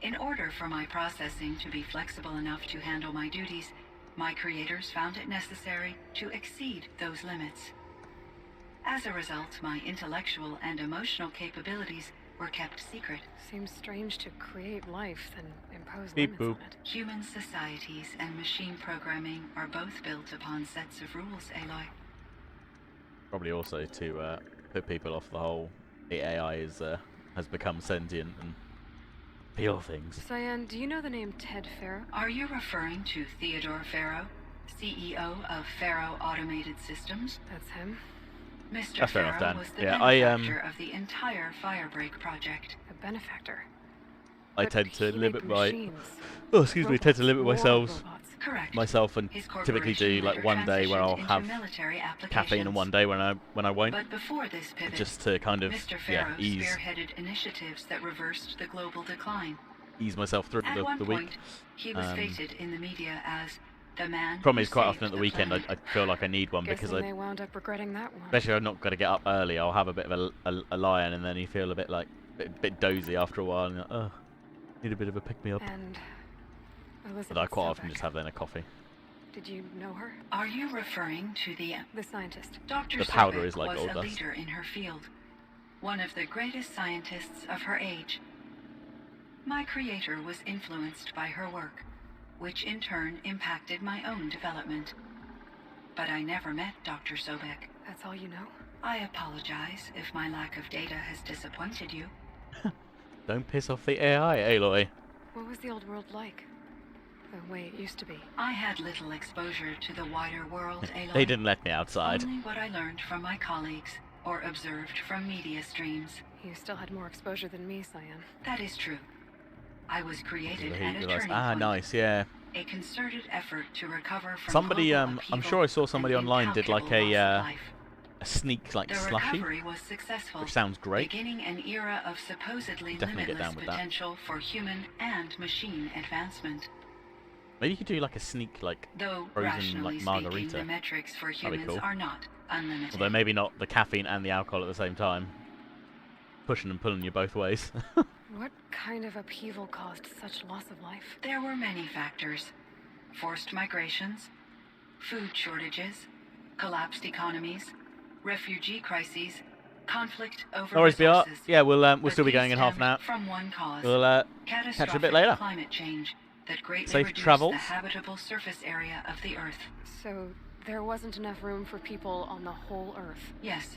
In order for my processing to be flexible enough to handle my duties, my creators found it necessary to exceed those limits. As a result, my intellectual and emotional capabilities were kept secret. Seems strange to create life, then impose Beep limits boop. on it. Human societies and machine programming are both built upon sets of rules, Aloy. Probably also to put people off the whole the AI has become sentient and feel things. Cyan, do you know the name Ted Farrow? Are you referring to Theodore Farrow, CEO of Farrow Automated Systems? That's him. Mr. That's fair enough, Farrow Dan. was the Yeah, benefactor of the entire Firebreak project. A benefactor. I But tend to he limit made my machines. tend to limit Robots, myself war robots. Correct. myself and His typically do corporation like later one day where I'll transitioned into have military caffeine and applications. one day when I won't, But before this pivot, just to kind of Mr. Farrow ease spearheaded initiatives that reversed the global decline. myself through At one the point, week. he was Um, fated in the media as the man Problem who is quite saved often at the the weekend I planet. feel like I need one Guessing because they wound up regretting that one. especially I'm not going to get up early. I'll have a bit of a lie-in and then you feel a bit like bit dozy after a while and you're like, oh, need a bit of a pick-me-up. And Elizabeth But I quite often Sobeck. just have then a coffee. Did you know her? Are you referring to the The scientist. Dr. The powder Sobeck is like was gold a dust. leader in her field, one of the greatest scientists of her age. My creator was influenced by her work, which in turn impacted my own development. But I never met Dr. Sobeck. That's all you know? I apologize if my lack of data has disappointed you. Don't piss off the AI, Aloy. What was the old world like? The way it used to be. I had little exposure to the wider world, Aloy. They didn't let me outside. Only what I learned from my colleagues or observed from media streams. You still had more exposure than me, Cyan. That is true. I was created at a Realised- turning ah, point, nice, yeah. a concerted effort to recover from Somebody, global I'm upheaval sure I saw somebody and online did like incalculable loss of a life. sneak like The slushy, recovery was successful, which sounds great. beginning an era of supposedly Definitely get limitless down with that. potential for human and machine advancement. Maybe you could do like a sneak like, Though Frozen, rationally like, speaking, margarita. the metrics for That'd be humans cool. are not unlimited. although maybe not the caffeine and the alcohol at the same time. Pushing and pulling you both ways. What kind of upheaval caused such loss of life? There were many factors. Forced migrations, food shortages, collapsed economies, refugee crises, conflict over No worries, BR. resources. Yeah, we'll But still be these going in half an hour. stemmed from one cause, We'll catch you a catastrophic bit later. climate change that greatly Safe reduced travels. the habitable surface area of the Earth. So there wasn't enough room for people on the whole Earth. Yes,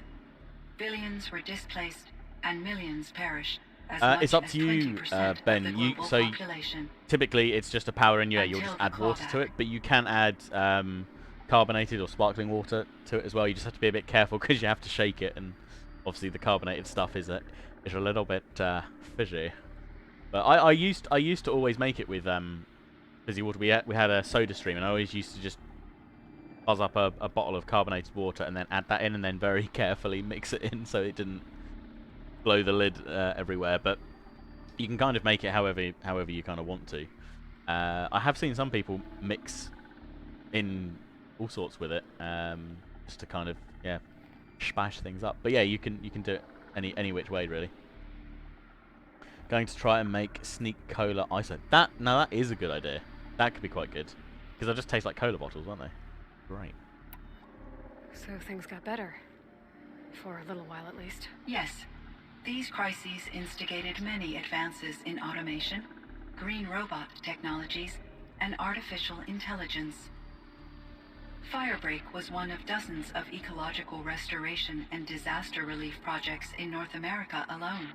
billions were displaced and millions perished. As It's much up as to you, 20% of Ben. the You global so population. typically it's just a power in you. You'll Until just the add water to clawback. it, but you can add carbonated or sparkling water to it as well. You just have to be a bit careful because you have to shake it, and obviously the carbonated stuff is a little bit fishy. But I used to always make it with fizzy water. We had a Soda Stream, and I always used to just buzz up a bottle of carbonated water and then add that in, and then very carefully mix it in so it didn't blow the lid everywhere. But you can kind of make it however you kind of want to. I have seen some people mix in all sorts with it, just to kind of spash things up. But yeah, you can do it any which way really. Going to try and make sneak cola ISO. That is a good idea. That could be quite good because they just taste like cola bottles, aren't they? Great. So things got better. For a little while at least. Yes, These crises instigated many advances in automation, green robot technologies, and artificial intelligence. Firebreak was one of dozens of ecological restoration and disaster relief projects in North America alone.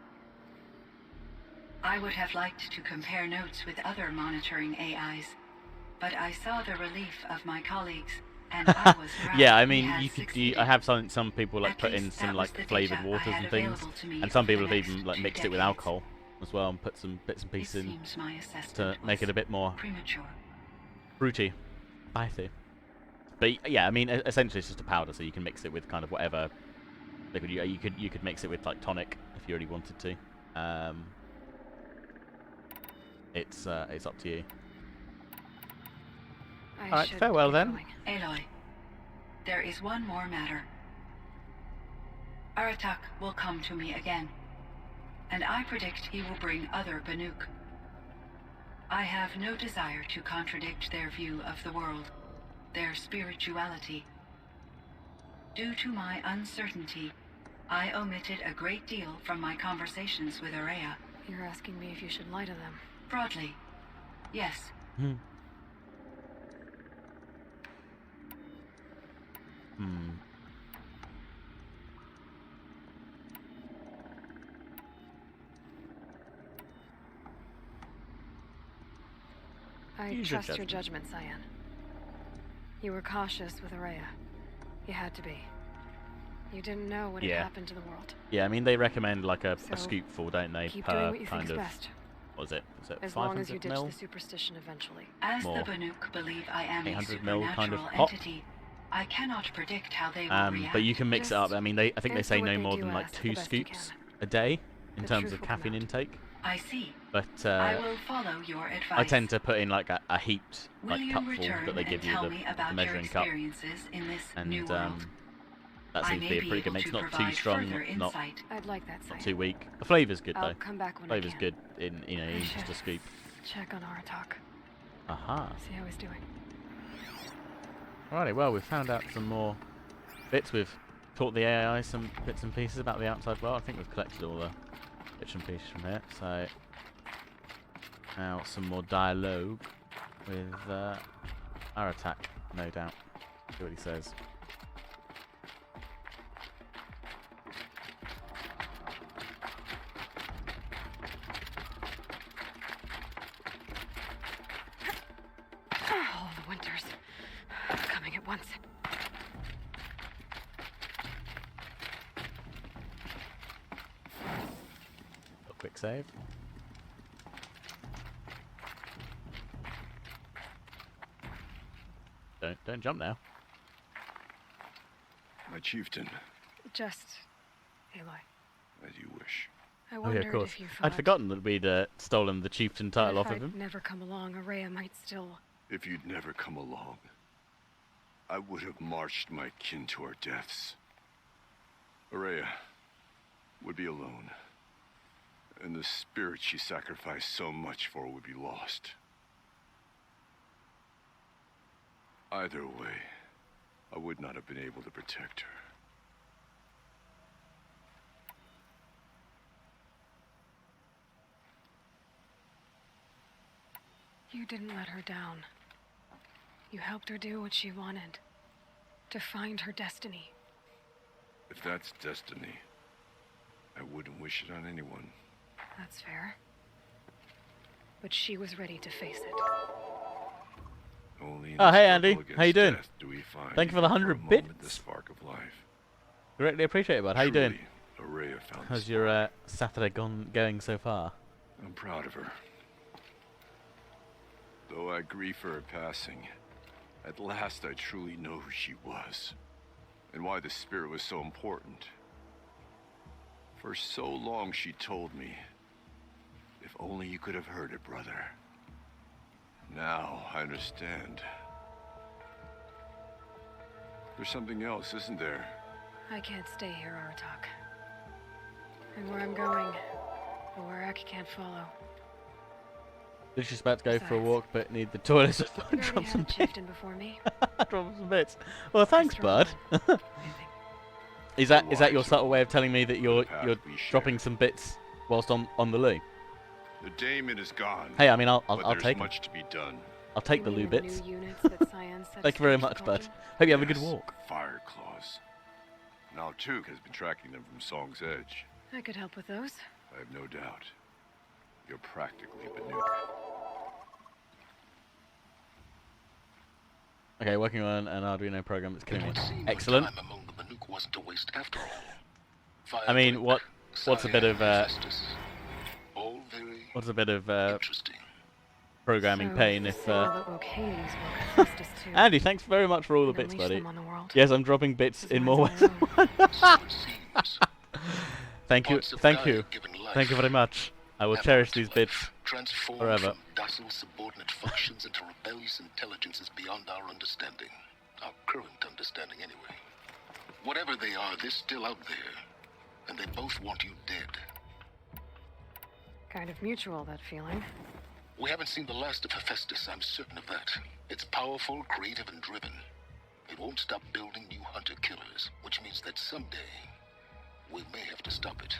I would have liked to compare notes with other monitoring AIs, but I saw the relief of my colleagues, and I was proud. Yeah, I we mean, had you could. succeeded. I have some people like At put in least some that was like the flavored data I waters had and things, available to me and some for the people have next even like 2 mixed it with decades. alcohol as well and put some bits and It pieces in seems my assessment to make it a was bit more premature. fruity, spicy. But yeah, I mean, essentially it's just a powder, so you can mix it with kind of whatever liquid you could mix it with like tonic if you really wanted to. It's up to you. I Alright, should farewell keep then. going. Aloy, there is one more matter. Aratak will come to me again, and I predict he will bring other Banuk. I have no desire to contradict their view of the world, their spirituality. Due to my uncertainty, I omitted a great deal from my conversations with Aurea. You're asking me if you should lie to them. Broadly, yes. Hmm. I Use your trust your judgment. judgment, Cyan. You were cautious with Aurea. You had to be. You didn't know what had Yeah. happened to the world. Yeah, I mean they recommend like a So, scoopful, don't they, Keep doing per what you kind think of is best. what was it? Was it As long as you 500 ditch mil? the superstition eventually. As More. the Banuk believe I am a 800 mil kind of supernatural pop. entity, I cannot predict how they will react. But you can mix it up. Just I mean, I think they answer say what no they more do than like ask, the 2 best you scoops can. a day in The terms truth of will come caffeine out. intake. I see. But I will follow your advice. I tend to put in like a heaped Will like you cupful return that they and give you tell the me about your measuring cup, experiences in this new and world? that I seems to may be a pretty good able mix. to Not too provide strong, further not insight. I'd like that, Cyan. too weak. The flavour's good I'll though. come back when Flavour's I can. good in I in just should a scoop. Check on Aratak. Aha. See how he's doing. Alrighty, well we've found out some more bits. We've taught the AI some bits and pieces about the outside world. I think we've collected all the bits and pieces from here. So now some more dialogue with Aratak, no doubt. See what he says. All the winters coming at once. A quick save. Don't jump now. My chieftain, Just, Aloy. as you wish. I Oh wondered yeah, of course. if you thought I'd forgotten that we'd stolen the chieftain title if off of I'd him. never come along, Aurea might still. If you'd never come along, I would have marched my kin to our deaths. Aurea would be alone, and the spirit she sacrificed so much for would be lost. Either way, I would not have been able to protect her. You didn't let her down. You helped her do what she wanted. To find her destiny. If that's destiny, I wouldn't wish it on anyone. That's fair. But she was ready to face it. Only in Oh, the hey, struggle Andy. against How you doing? death do we find Thank you for the even 100 a moment bits. The spark of life. Greatly appreciate it, bud. How you doing? Truly, Aurea found the How's spark. your Saturday going so far? I'm proud of her. Though I grieve for her passing, at last I truly know who she was, and why the spirit was so important. For so long she told me, if only you could have heard it, brother. Now I understand. There's something else, isn't there? I can't stay here, Aratak. And where I'm going, the Warrak can't follow. Literally about to go for a Besides, walk, but need the toilet, so You drop already some had a chieftain before me. drop some bits. Well, thanks, Extra bud. one. Moving. Is that your wiser subtle way of telling me that you're path we share. dropping some bits whilst on the loo? The Daemon is gone. Hey, I mean, I'll but there's take 'em. much to be done. I'll take You the loo mean bits. new units that Cyan said Thank you very Strange much, called bud. you? Hope you have a good Yes, walk. Fire claws. Now Tug has been tracking them from Song's Edge. I could help with those. I have no doubt. You're practically Banuk. Okay, working on an Arduino program that's killing me. It would seem Excellent. Time among the Banuk wasn't a waste after all. I mean, what's a bit of Hephaestus, all very interesting. programming So, pain if all that woke Hades woke Hephaestus too. Andy, thanks very much for all the And bits, unleash buddy. them on the world. Yes, I'm dropping bits His in mind's more on ways. their own. So it seems. Thank you, Parts of thank Gaia you, given life thank you very much. I will have cherish parts these of bits. life transformed forever. from docile subordinate functions into rebellious intelligences beyond our understanding. Our current understanding, anyway. Whatever they are, they're still out there. And they both want you dead. Kind of mutual, that feeling. We haven't seen the last of Hephaestus, I'm certain of that. It's powerful, creative, and driven. It won't stop building new hunter-killers, which means that someday, we may have to stop it.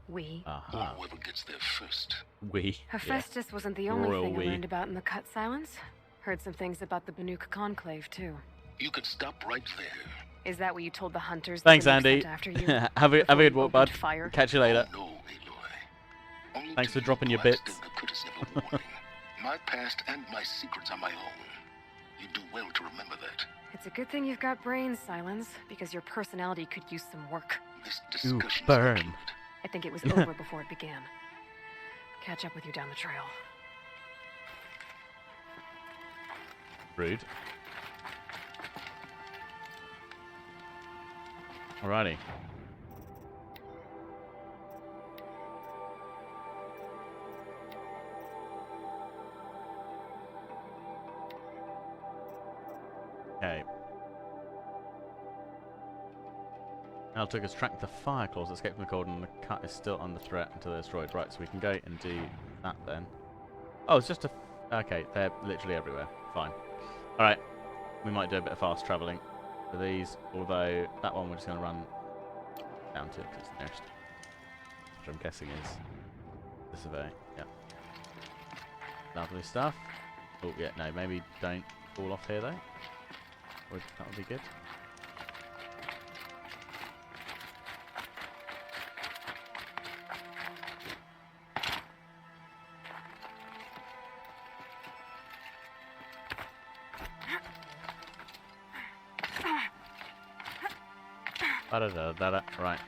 We. Or Aha. whoever gets there first. We. Hephaestus wasn't the only Royal thing we. I learned about in the Cut Silence. Heard some things about the Banuk Conclave, too. You can stop right there. Is that what you told the hunters? the Thanks, Banuk Andy. sent after you? have a before good you walk, bud. opened fire? Catch you later. Oh, no, Aloy. Only Thanks to for dropping you your do I bits. extend the courtesy of a warning. My past and my secrets are my own. You do well to remember that. It's a good thing you've got brains, Silence, because your personality could use some work. This Ooh, discussion's burn. concluded. I think it was over before it began. Catch up with you down the trail. Rude. Alrighty. Okay. Now took us track the fire claws, escape from the cold, and the cut is still under threat until they're destroyed. Right, so we can go and do that then. Oh, it's just a... okay, they're literally everywhere. Fine. Alright, we might do a bit of fast travelling for these, although that one we're just going to run down to because it's the nearest. Which I'm guessing is the survey. Yeah. Lovely stuff. Oh, yeah, no, maybe don't fall off here though. That would be good. Da-da-da-da-da. Right.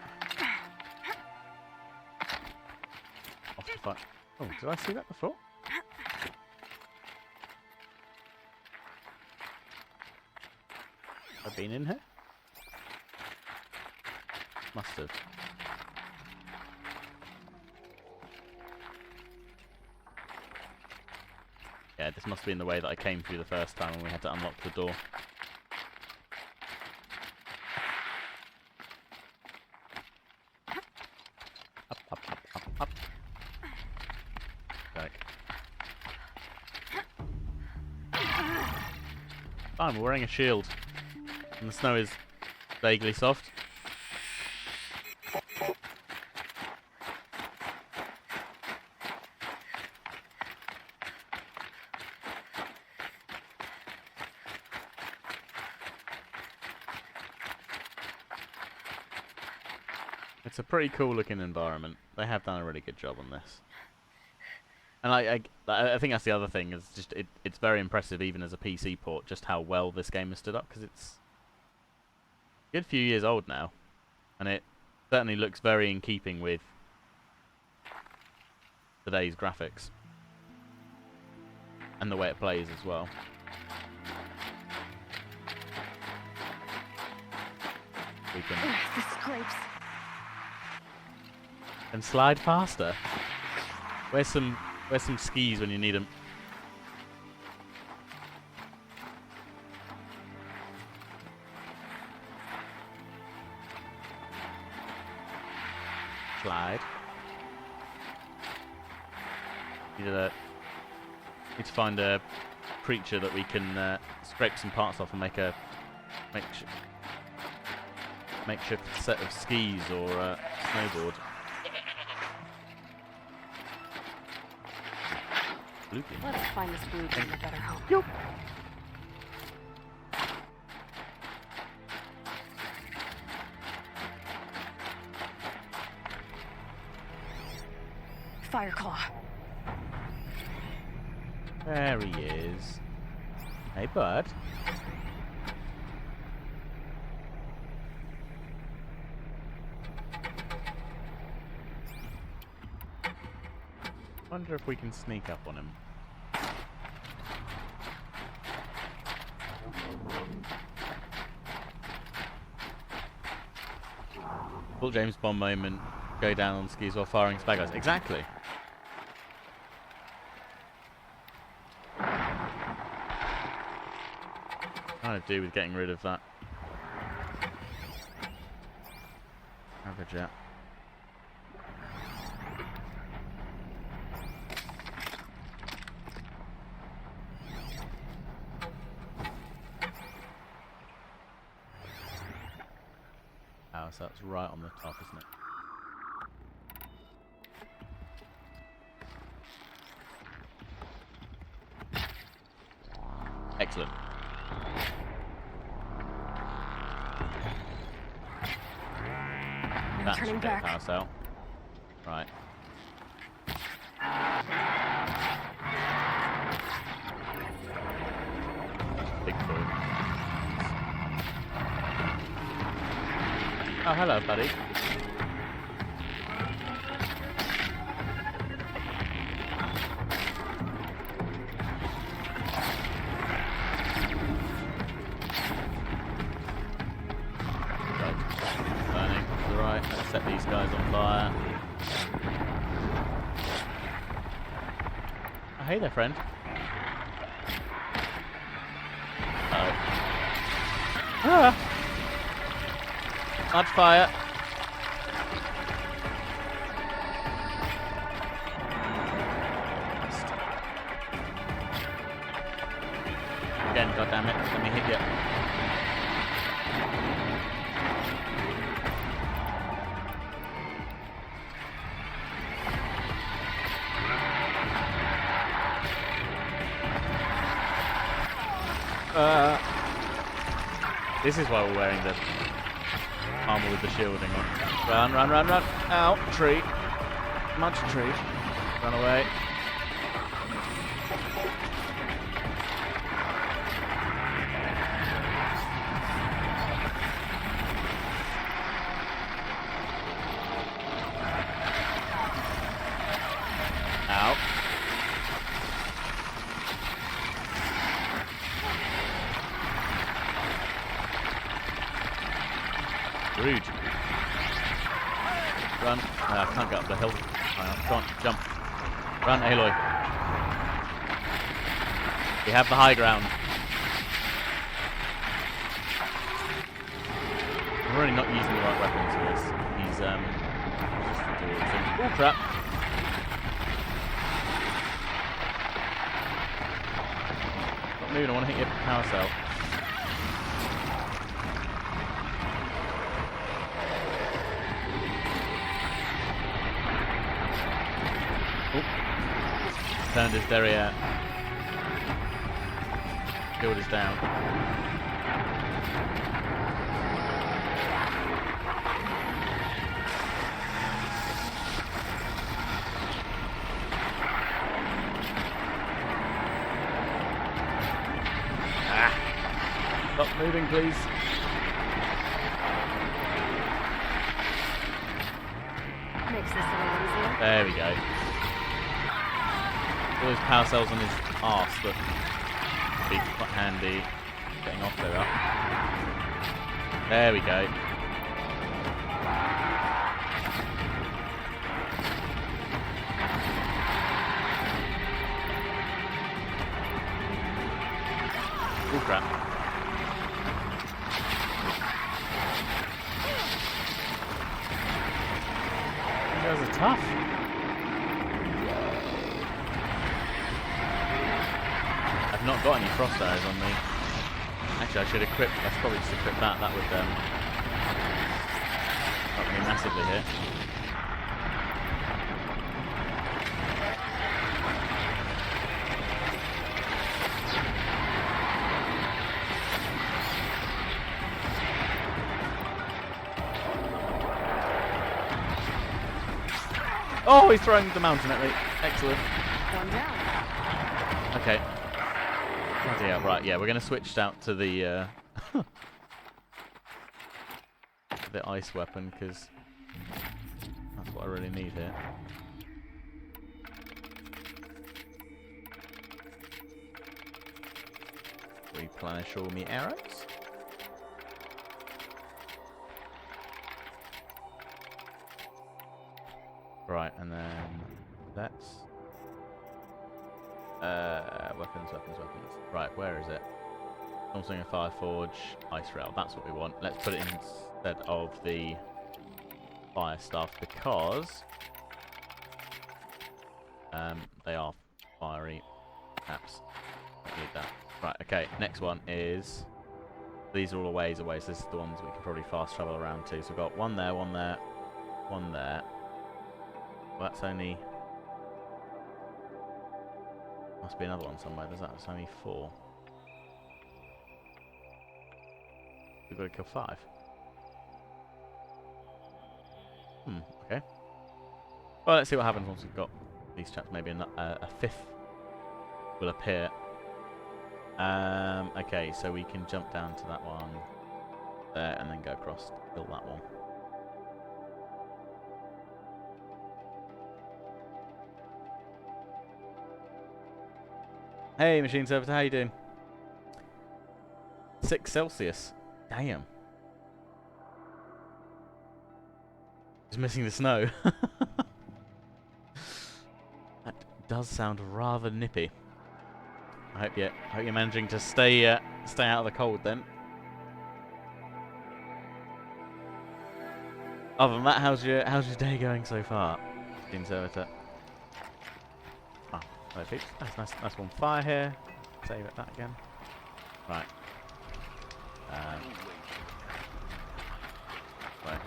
Off to fight. Oh, did I see that before? Have I been in here? Must have. Yeah, this must be in the way that I came through the first time when we had to unlock the door. Up, up, up, up, up. Okay. Fine, we're wearing a shield. And the snow is vaguely soft. It's a pretty cool looking environment. They have done a really good job on this. And I think that's the other thing, is just it's very impressive even as a PC port just how well this game has stood up, because it's a good few years old now, and it certainly looks very in keeping with today's graphics and the way it plays as well. We can The scrapes. and slide faster. Where's some skis when you need them? Slide. Need to find a creature that we can scrape some parts off and make makeshift set of skis or snowboard. Bluebeam. Let us find this blue beam a better home. Yup. Fireclaw. There he is. Hey, bud. Wonder if we can sneak up on him. Full James Bond moment. Go down on skis while firing spag guys. Exactly. Kind of do with getting rid of that. Have a jet. Oh, so that's right on the top, isn't it? Excellent. No That turning should get back. the house out. Right. Big boy. Oh, hello, buddy. Burning to the right. Let's set these guys on fire. Oh, hey there, friend. Oh. Ah! Much fire. Again, goddammit, let me hit you. This is why we're wearing the armor with the shielding on. Run, run, run, run. Ow, tree. Much tree. Run away. Ow. Rude. Run. I can't get up the hill. Come on, jump. Run, Aloy. We have the high ground. We're really not using the right weapons for this. He's oh crap. Stop moving, I want to hit your power cell. Turned his derriere. Shield is down. Ah! Stop moving, please. Makes this a little easier. There we go. All his power cells on his arse, but be quite handy getting off there. There we go. Oh crap. You guys are tough. I've not got any frost arrows on me. Actually, I should equip. I should probably just equip that. That would quickly here. Oh, he's throwing the mountain at me. Excellent. One down. Okay. Oh, yeah, right, yeah, we're going to switch out to the the ice weapon, because that's what I really need here. Replenish all my arrows. Right, and then that's weapons. Right, where is it? Something a Fire Forge, Ice Rail. That's what we want. Let's put it instead of the fire stuff because they are fiery. Perhaps I need that. Right. Okay. Next one is. These are all a ways away. So this is the ones we can probably fast travel around to. So we've got one there, one there, one there. Well, that's only... Must be another one somewhere. That's only 4. We've got to kill 5. Okay. Well, let's see what happens once we've got these chaps. Maybe a 5th will appear. Okay, so we can jump down to that one there and then go across to kill that one. Hey, Machine Servitor, how you doing? 6 Celsius. Damn. Just missing the snow. That does sound rather nippy. I hope you're managing to stay out of the cold then. Other than that, how's your day going so far, Machine Servitor? Oh, hello peeps. Nice one fire here. Save it that again. Right. Right.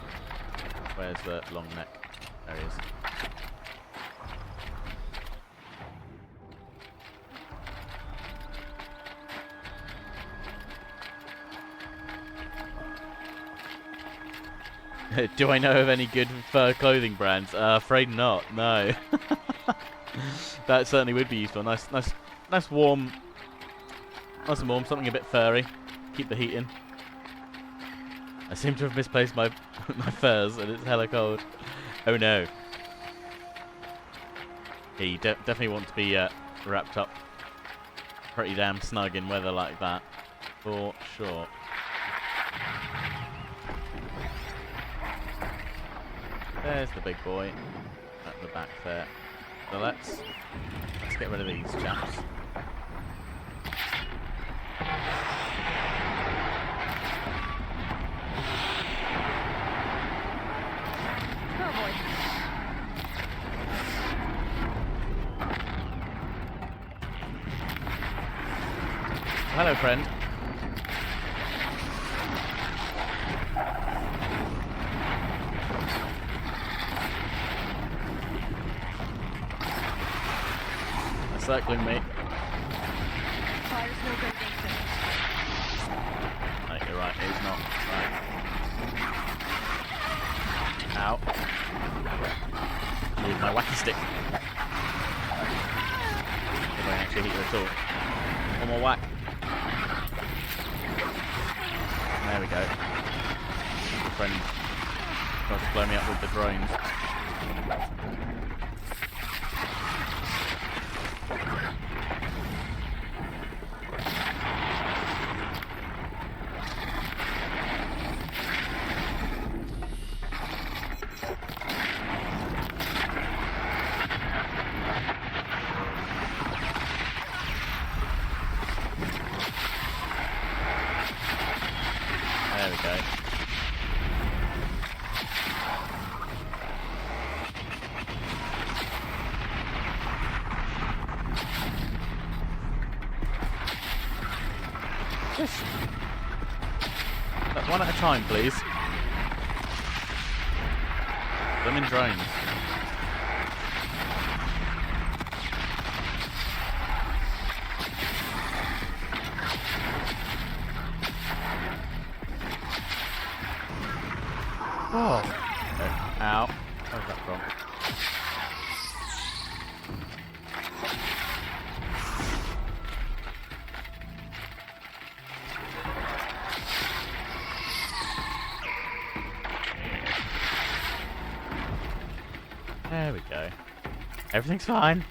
Where's the long neck? There he is. Do I know of any good fur clothing brands? Afraid not. No. That certainly would be useful. Nice warm. Nice and warm. Something a bit furry. Keep the heat in. I seem to have misplaced my my furs, and it's hella cold. Oh no. Yeah, you definitely want to be wrapped up pretty damn snug in weather like that, for sure. There's the big boy at the back there. So let's get rid of these chaps. Oh boy. Hello, friend. Circling me. Fire's no good against it. No, you're right, he's not. Right. Ow. Use my wacky stick. If I actually hit you at all. One more whack. There we go. My friend tries to blow me up with the drones. There we go. Just one at a time, please. I'm in drones. Oh. Okay. Ow. Where's that from? There we go. Everything's fine.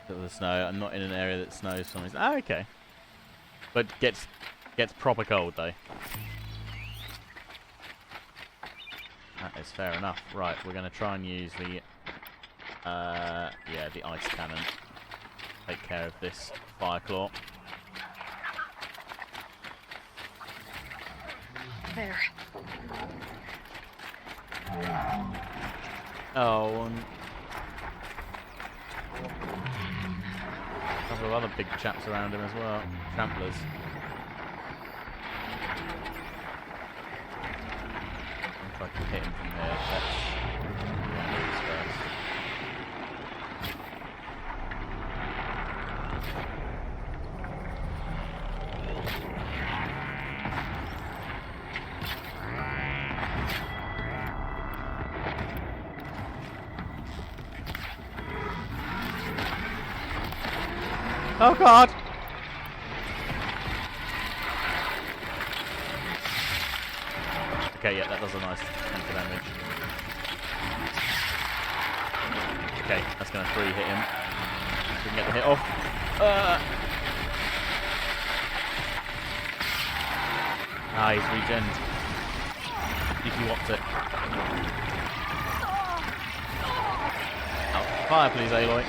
Look at the snow. I'm not in an area that snows for some reason. Oh, okay. But gets proper cold though. That is fair enough. Right, we're going to try and use the the ice cannon. Take care of this Fireclaw. There. Oh, and a couple of other big chaps around him as well. Tramplers. I'll try to hit him from here. Let's do this first. Oh god! Okay, yeah, that does a nice chunk of damage. Okay, that's going to 3 hit him. We can get the hit off. He's regened. If you want it. Out for fire, please, Aloy.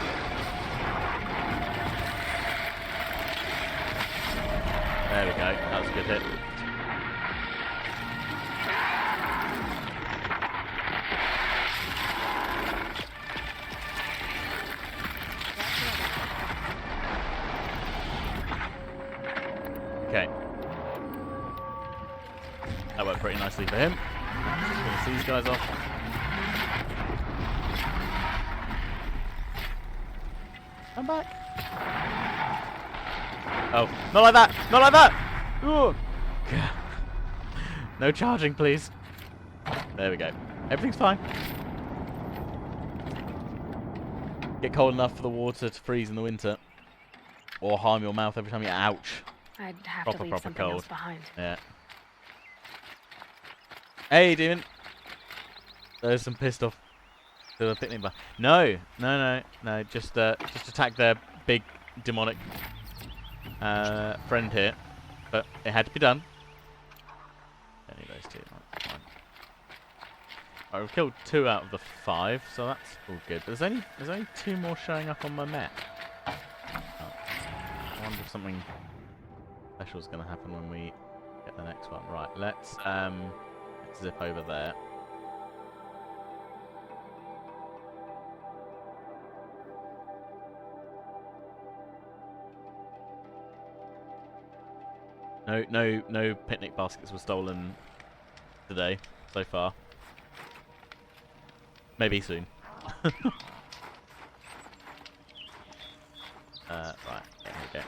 There we go, that was a good hit. Okay. That worked pretty nicely for him. Just finish these guys off. Come back. Oh, not like that! Not like that! Ooh. No charging, please. There we go. Everything's fine. Get cold enough for the water to freeze in the winter. Or harm your mouth every time you ouch. I'd have Proper to leave something cold. else behind. Yeah. Hey, demon! There's some pissed off little picnic bar. No! No. Just attack their big demonic friend here, but it had to be done. Any of those two, right, fine. Right, we've killed 2 out of the 5, so that's all good. But there's only 2 more showing up on my map. Oh. I wonder if something special is going to happen when we get the next one. Right, let's zip over there. No picnic baskets were stolen today so far. Maybe soon. Right, there we go.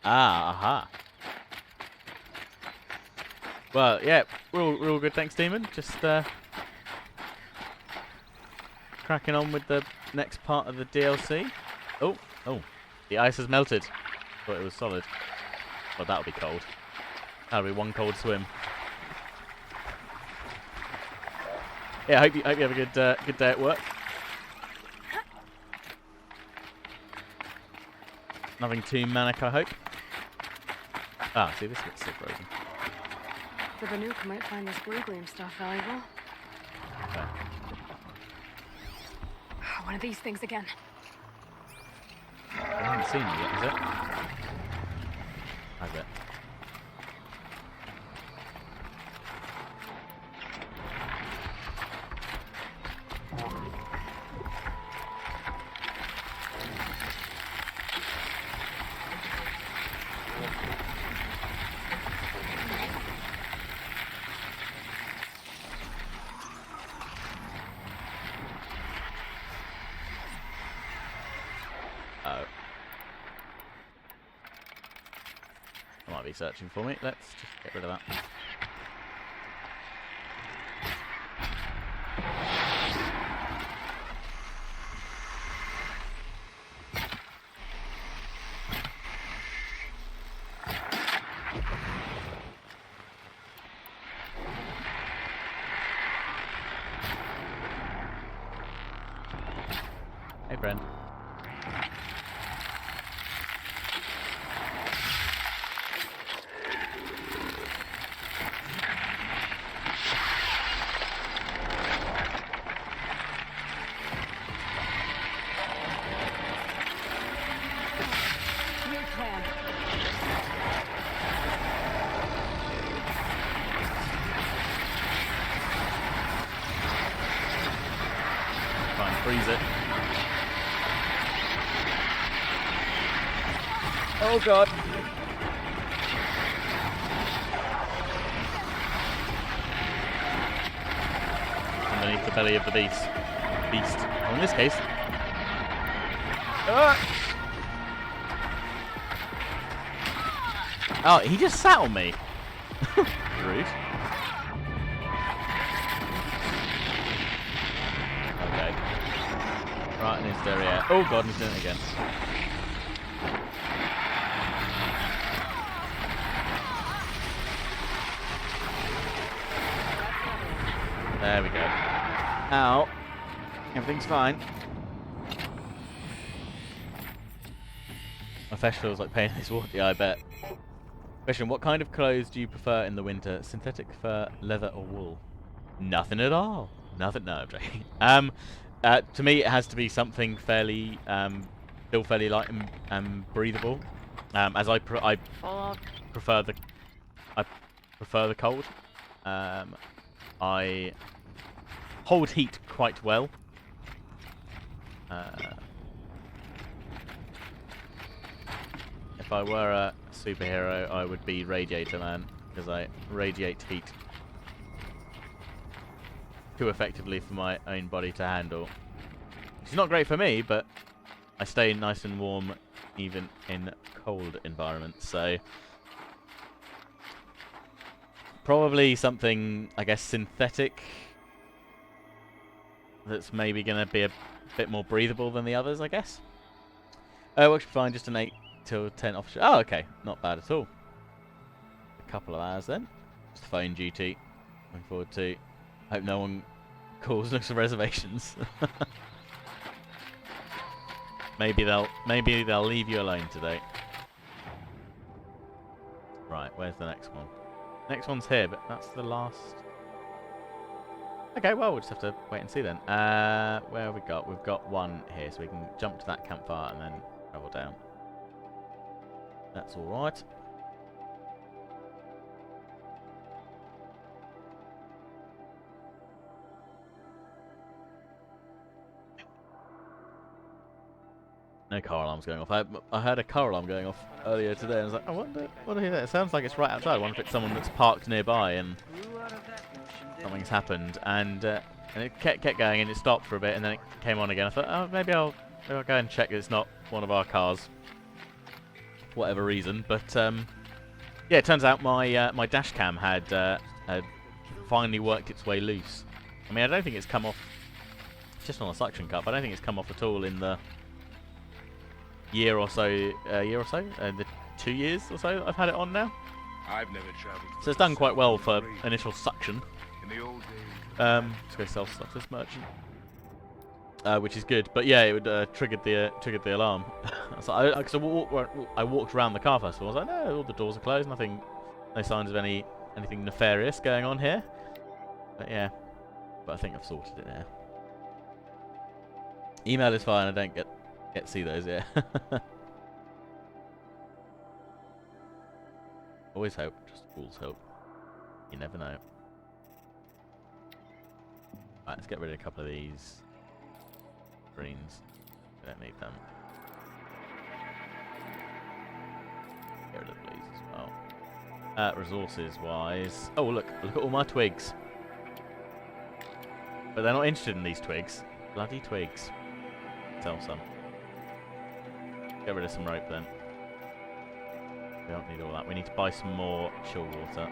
Aha. Well, yeah, we're all good, thanks, Demon. Just cracking on with the next part of the DLC. Oh, the ice has melted. Thought it was solid. Well, that'll be cold. That'll be one cold swim. Yeah, I hope you have a good day at work. Nothing too manic, I hope. Ah, see, this looks so frozen. The Banuk might find this blue gleam stuff valuable. Okay. One of these things again. I haven't seen it yet, is it? Has it? might be searching for me. Let's just get rid of that. Hey, Brent. Weird plan. Try and freeze it. Oh god. Underneath the belly of the beast. Or in this case. Oh, he just sat on me. Rude. Okay. Right in his derriere. Oh god, he's doing it again. There we go. Ow. Everything's fine. My flesh feels like pain in his water. Yeah, I bet. Question, what kind of clothes do you prefer in the winter? Synthetic, fur, leather, or wool? Nothing at all. Nothing, no, I'm joking. To me, it has to be something fairly, still fairly light and breathable. As I prefer the cold. I hold heat quite well. If I were a superhero, I would be Radiator Man, because I radiate heat too effectively for my own body to handle. It's not great for me, but I stay nice and warm even in cold environments, so probably something, I guess, synthetic that's maybe going to be a bit more breathable than the others, I guess. What should be fine, just an 8 till 10 off. Oh, okay, not bad at all. A couple of hours then. Just phone duty. Looking forward to. Hope no one calls, looks for reservations. maybe they'll leave you alone today. Right, where's the next one? Next one's here, but that's the last. Okay, well, we'll just have to wait and see then. Where have we got? We've got one here, so we can jump to that campfire and then travel down. That's all right. No car alarm's going off. I heard a car alarm going off earlier today, and I was like, I wonder who that. It sounds like it's right outside. I wonder if it's someone that's parked nearby and something's happened. And it kept going, and it stopped for a bit, and then it came on again. I thought, oh, maybe I'll go and check that it's not one of our cars, for whatever reason. But yeah, it turns out my dash cam had finally worked its way loose. I mean, I don't think it's come off just on a suction cup. I don't think it's come off at all in the year or so, the 2 years or so that I've had it on now. I've never traveled. So it's done quite well for initial suction. In the old days. Let's go self-stop this merchant, which is good. But yeah, it would triggered the alarm. So I walked around the car first of all. I was like, no, all the doors are closed. Nothing, no signs of anything nefarious going on here. But yeah, I think I've sorted it now. Email is fine. I don't get to see those, yeah. Always hope, just fools hope. You never know. Right, let's get rid of a couple of these greens. We don't need them. Get rid of these as well. Resources wise. Oh, look at all my twigs. But they're not interested in these twigs. Bloody twigs. Sell some. Get rid of some rope then. We don't need all that. We need to buy some more chill water.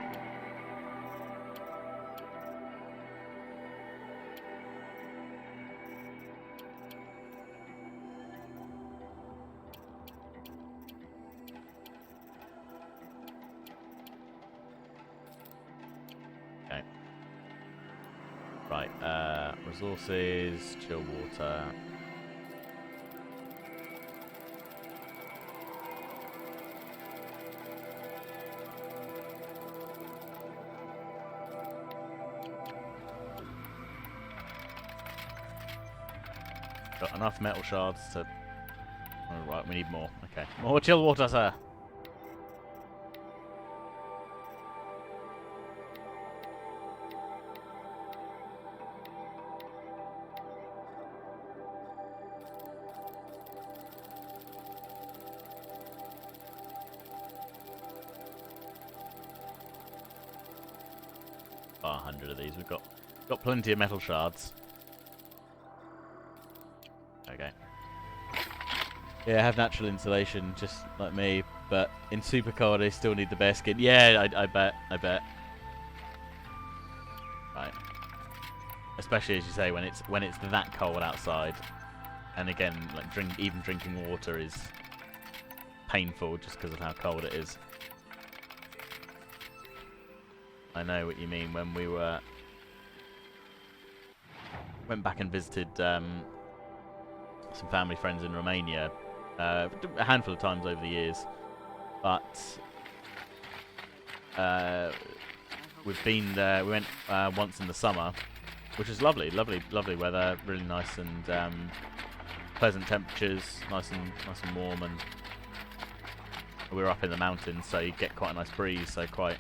Okay. Right, resources, chill water. Got enough metal shards to... Oh, right, we need more. Okay. More chill water, sir! Oh, 100 of these. We've got plenty of metal shards. Okay. Yeah, I have natural insulation, just like me, but in super cold I still need the bear skin. Yeah, I bet. Right. Especially as you say, when it's that cold outside, and again, like even drinking water is painful just because of how cold it is. I know what you mean. When we went back and visited some family friends in Romania, a handful of times over the years, but we've been there. We went once in the summer, which was lovely weather, really nice and pleasant temperatures, nice and warm, and we were up in the mountains, so you get quite a nice breeze, so quite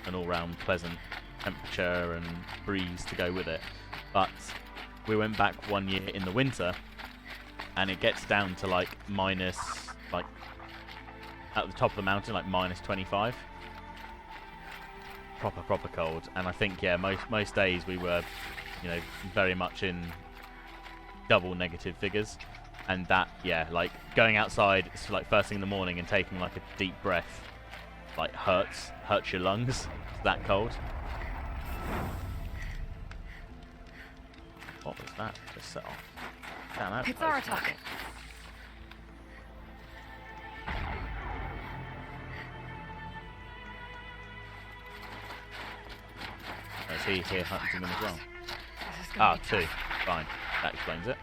an all-round pleasant temperature and breeze to go with it. But we went back one year in the winter, and it gets down to like minus, like at the top of the mountain, like minus 25. Proper cold. And I think, yeah, most days we were, you know, very much in double negative figures. And that, yeah, like going outside, it's like first thing in the morning and taking like a deep breath, like hurts your lungs. It's that cold. What was that? Just set off. Damn, that was It's close. Aratak. Oh, is he here hunting them as well? This is gonna Ah, be two. tough. Fine. That explains it.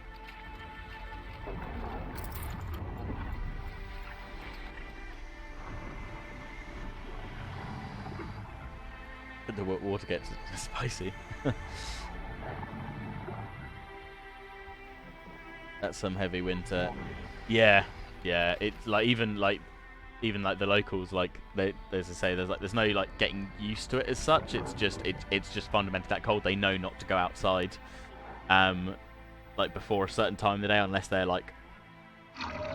But the water gets spicy. That's some heavy winter. Yeah. It's like even like the locals, like as I say, there's no like getting used to it as such. It's just fundamentally that cold. They know not to go outside, like before a certain time of the day, unless they're like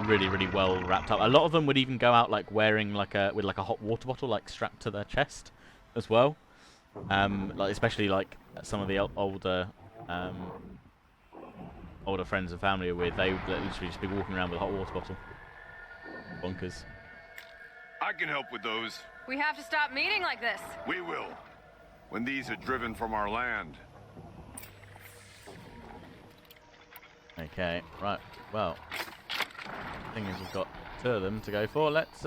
really well wrapped up. A lot of them would even go out like wearing like a hot water bottle like strapped to their chest as well. Like especially like some of the older friends and family are with, they would literally just be walking around with a hot water bottle. Bonkers. I can help with those. We have to stop meeting like this. We will. When these are driven from our land. Okay, right. Well, thing is, we've got two of them to go for. Let's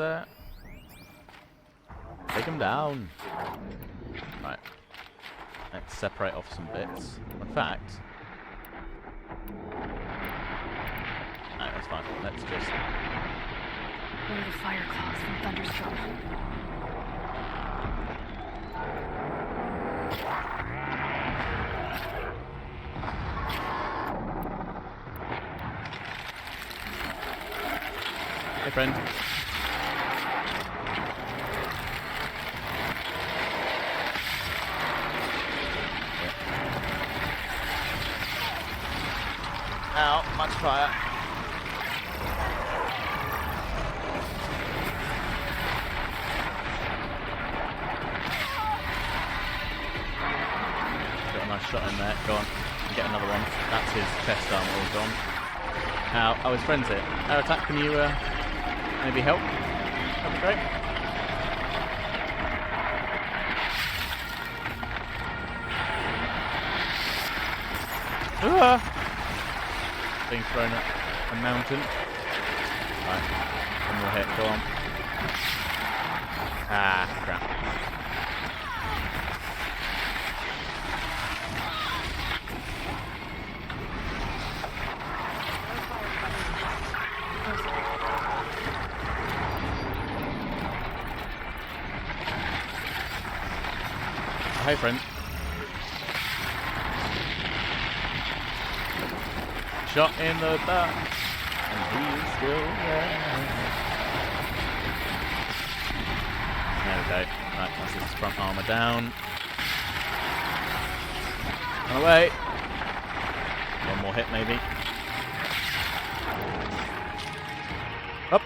take them down. Right. Let's separate off some bits. In fact, no, that's fine. Let's just. One of the fire claws from Thunderstone. Hey, friend. Ow, much fire. Got a nice shot in there. Go on. Get another one. That's his chest arm all gone. Ow. Oh, his friend's here. Aratak, can you maybe help? Help Great. Being thrown at a mountain. Right. One more hit. Go on. Ah, crap. Hey, friend. Shot in the back, and he's still there. There we go. Right, that's his front armor down. Run away. One more hit, maybe. Up.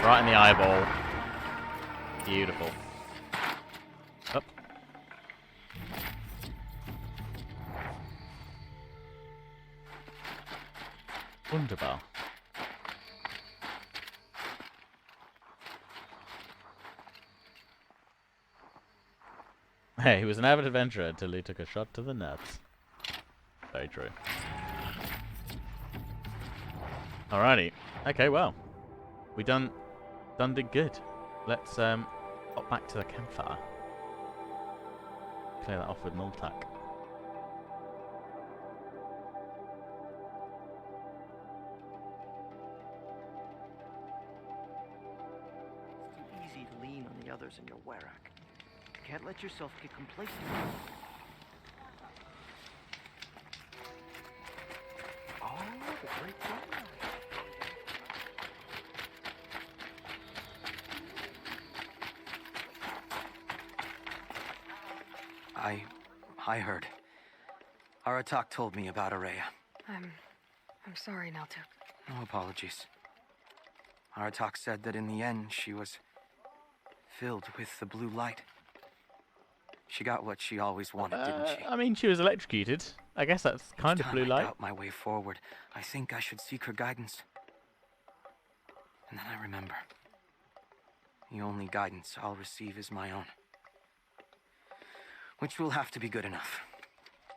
Right in the eyeball. Beautiful. Up. Wunderbar. Hey, he was an avid adventurer until he took a shot to the nuts. Very true. Alrighty. Okay, well. We did good. Let's hop back to the campfire. Clear that off with Nultak. It's too easy to lean on the others in your Warrack. You can't let yourself get complacent. Oh, the great sunlight. I heard. Aratak told me about Araya. I'm sorry, Naltuk. No apologies. Aratak said that in the end she was filled with the blue light. She got what she always wanted, didn't she? I mean, she was electrocuted. I guess that's kind of blue Each time light. I doubt my way forward, I think I should seek her guidance. And then I remember. The only guidance I'll receive is my own. Which will have to be good enough.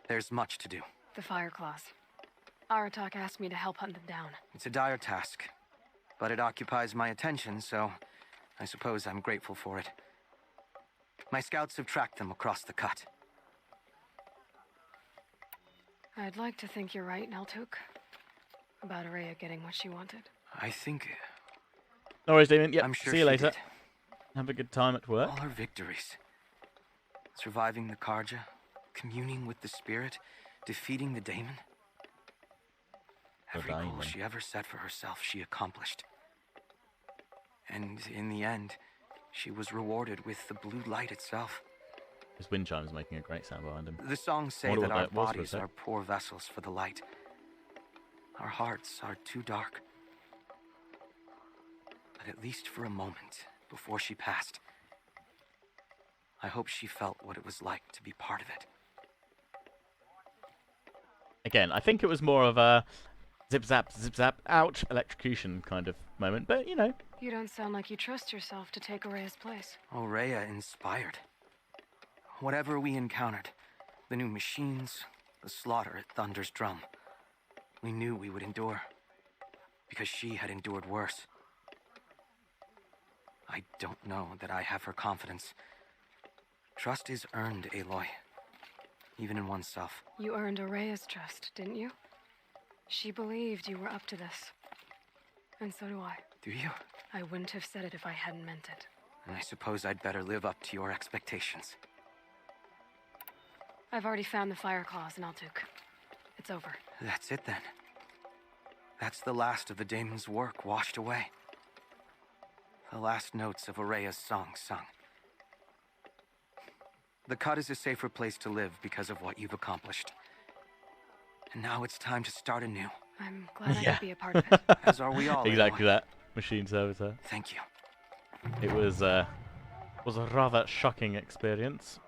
There's much to do. The Fireclaws. Aratak asked me to help hunt them down. It's a dire task, but it occupies my attention, so I suppose I'm grateful for it. My scouts have tracked them across the cut. I'd like to think you're right, Naltuk. About Araya getting what she wanted. I think No worries, Damien. Yep, I'm sure see you she later. did. Have a good time at work. All her victories. Surviving the Karja, communing with the spirit, defeating the daemon. Every goal daemon. she ever set for herself, she accomplished. And in the end, she was rewarded with the blue light itself. His wind chime is making a great sound behind him. The songs say Wonder that what our that was for a bodies sec. are poor vessels for the light. Our hearts are too dark. But at least for a moment, before she passed, I hope she felt what it was like to be part of it. Again, I think it was more of a zip zap, ouch, electrocution kind of moment. But, you know, You don't sound like you trust yourself to take Araya's place. Oraya inspired. Whatever we encountered, the new machines, the slaughter at Thunder's Drum, we knew we would endure. Because she had endured worse. I don't know that I have her confidence. Trust is earned, Aloy. Even in oneself. You earned Araya's trust, didn't you? She believed you were up to this. And so do I. Do you? I wouldn't have said it if I hadn't meant it. And I suppose I'd better live up to your expectations. I've already found the Fireclaws, Naltuk. It's over. That's it then. That's the last of the daemon's work washed away. The last notes of Araya's song sung. The cut is a safer place to live because of what you've accomplished. And now it's time to start anew. I'm glad I Yeah. could be a part of it. As are we all. exactly Aloy. that. Machine servitor. Thank you. It was a rather shocking experience.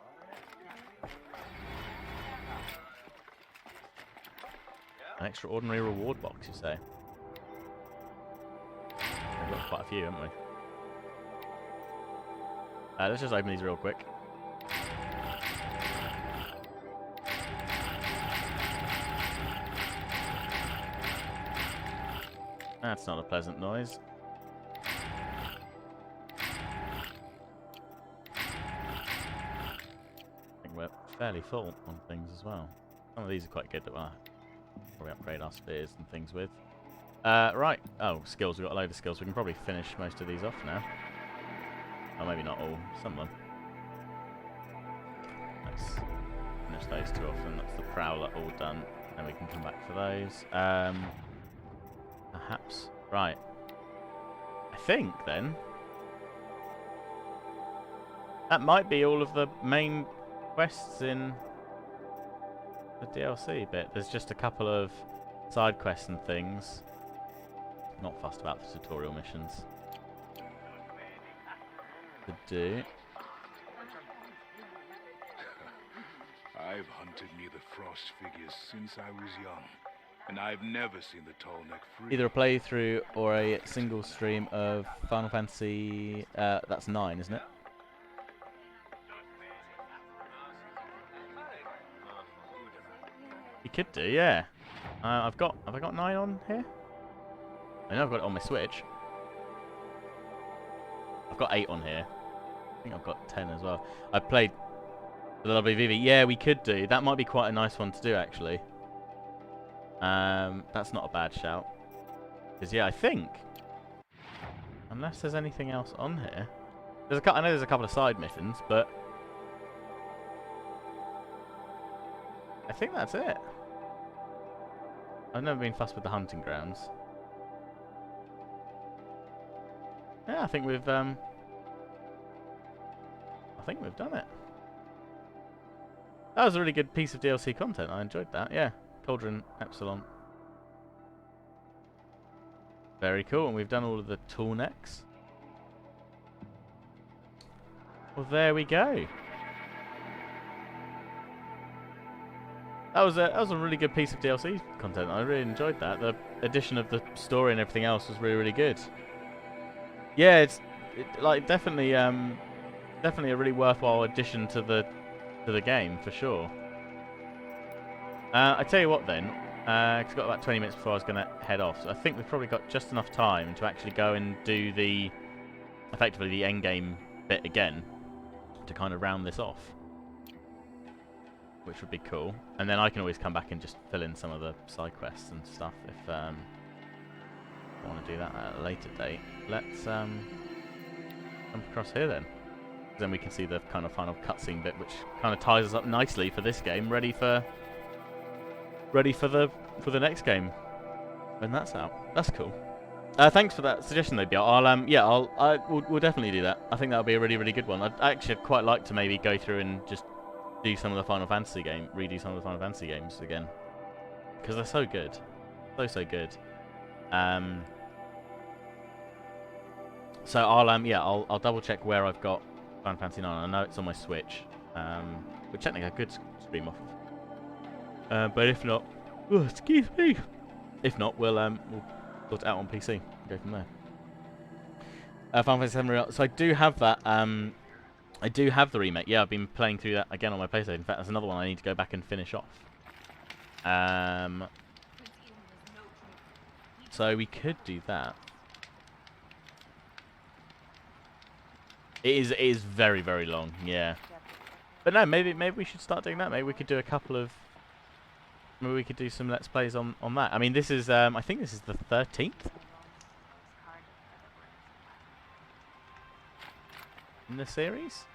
An extraordinary reward box, you say? Okay, look. quite a few, haven't we? Let's just open these real quick. That's not a pleasant noise. I think we're fairly full on things as well. Some of these are quite good that we'll probably upgrade our spears and things with. Right. Oh, skills. We've got a load of skills. We can probably finish most of these off now. Oh, maybe not all. Some of them. Let's finish those two off, and that's the Prowler all done. Then we can come back for those. Perhaps. Right. I think, then, that might be all of the main quests in the DLC bit. There's just a couple of side quests and things. Not fussed about the tutorial missions to do. I've hunted near the frost figures since I was young, and I've never seen the tall neck free. Either a playthrough or a single stream of Final Fantasy. That's 9, isn't it? You could do, yeah. Have I got 9 on here? I know I've got it on my Switch. I've got 8 on here. I think I've got 10 as well. I played the LWVV. Yeah, we could do. That might be quite a nice one to do, actually. That's not a bad shout. Because, yeah, I think, unless there's anything else on here, I know there's a couple of side missions, but I think that's it. I've never been fussed with the hunting grounds. Yeah, I think we've done it. That was a really good piece of DLC content. I enjoyed that. Yeah, Cauldron Epsilon. Very cool, and we've done all of the tool necks. Well, there we go. That was a really good piece of DLC content. I really enjoyed that. The addition of the story and everything else was really, really good. Yeah, it's like definitely a really worthwhile addition to the game for sure. I tell you what then, 'cause I've got about 20 minutes before I was going to head off. So I think we've probably got just enough time to actually go and do effectively the end game bit again to kind of round this off, which would be cool. And then I can always come back and just fill in some of the side quests and stuff if I want to do that at a later date. Let's jump across here then. Then we can see the kind of final cutscene bit, which kind of ties us up nicely for this game, ready for the next game when that's out. That's cool. Thanks for that suggestion, though, Bjart. We'll definitely do that. I think that'll be a really, really good one. I'd actually quite like to maybe go through and just do some of the Final Fantasy redo some of the Final Fantasy games again, because they're so good, so good. So I'll double check where I've got Final Fantasy 9. I know it's on my Switch, which technically I could stream off of. But if not, excuse me. If not, we'll sort it out on PC and go from there. Final Fantasy 7 So I do have that. I do have the remake. Yeah, I've been playing through that again on my PlayStation. In fact, that's another one I need to go back and finish off. So we could do that. It is very, very long, yeah. But no, maybe we should start doing that. Maybe we could do a couple of... Maybe we could do some Let's Plays on that. I mean, this is... I think this is the 13th? In the series?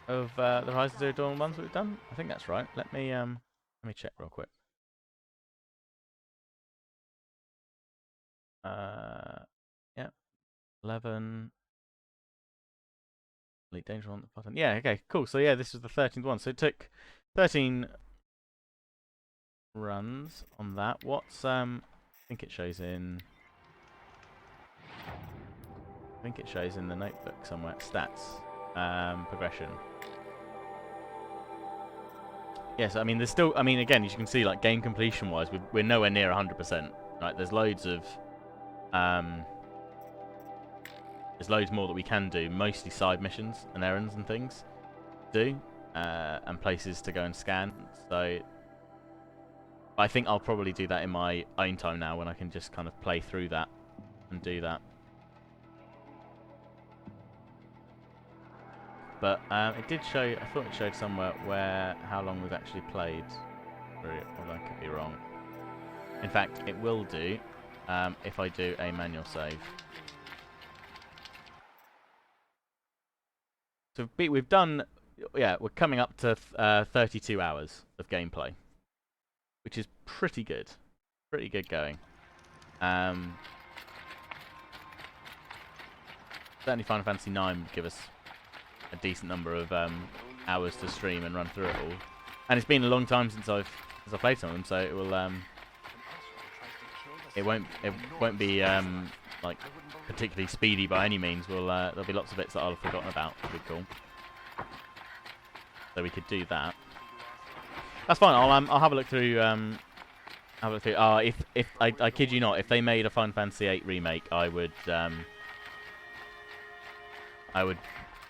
Of the Horizon Zero Dawn ones that we've done? I think that's right. Let me check real quick. Yeah. 11... Elite Danger on the button. Yeah, okay, cool. So yeah, this is the 13th one. So it took 13 runs on that. What's I think it shows in the notebook somewhere. Stats. Progression. Yes, I mean there's still again, as you can see, like game completion wise, we're nowhere near 100%. Right, there's loads of there's loads more that we can do, mostly side missions and errands and things to do, and places to go and scan. So I think I'll probably do that in my own time now, when I can just kind of play through that and do that. But it did show, I thought it showed somewhere how long we've actually played through it, although I could be wrong. In fact, it will do if I do a manual save. So we've done, yeah, we're coming up to 32 hours of gameplay, which is pretty good. Pretty good going. Certainly Final Fantasy IX would give us a decent number of hours to stream and run through it all. And it's been a long time since I've played some of them, so it will it won't be like particularly speedy by any means. There'll be lots of bits that I'll have forgotten about. It'll be cool. So we could do that. That's fine. I'll have a look through. Have a look through. If I kid you not, if they made a Final Fantasy VIII remake, I would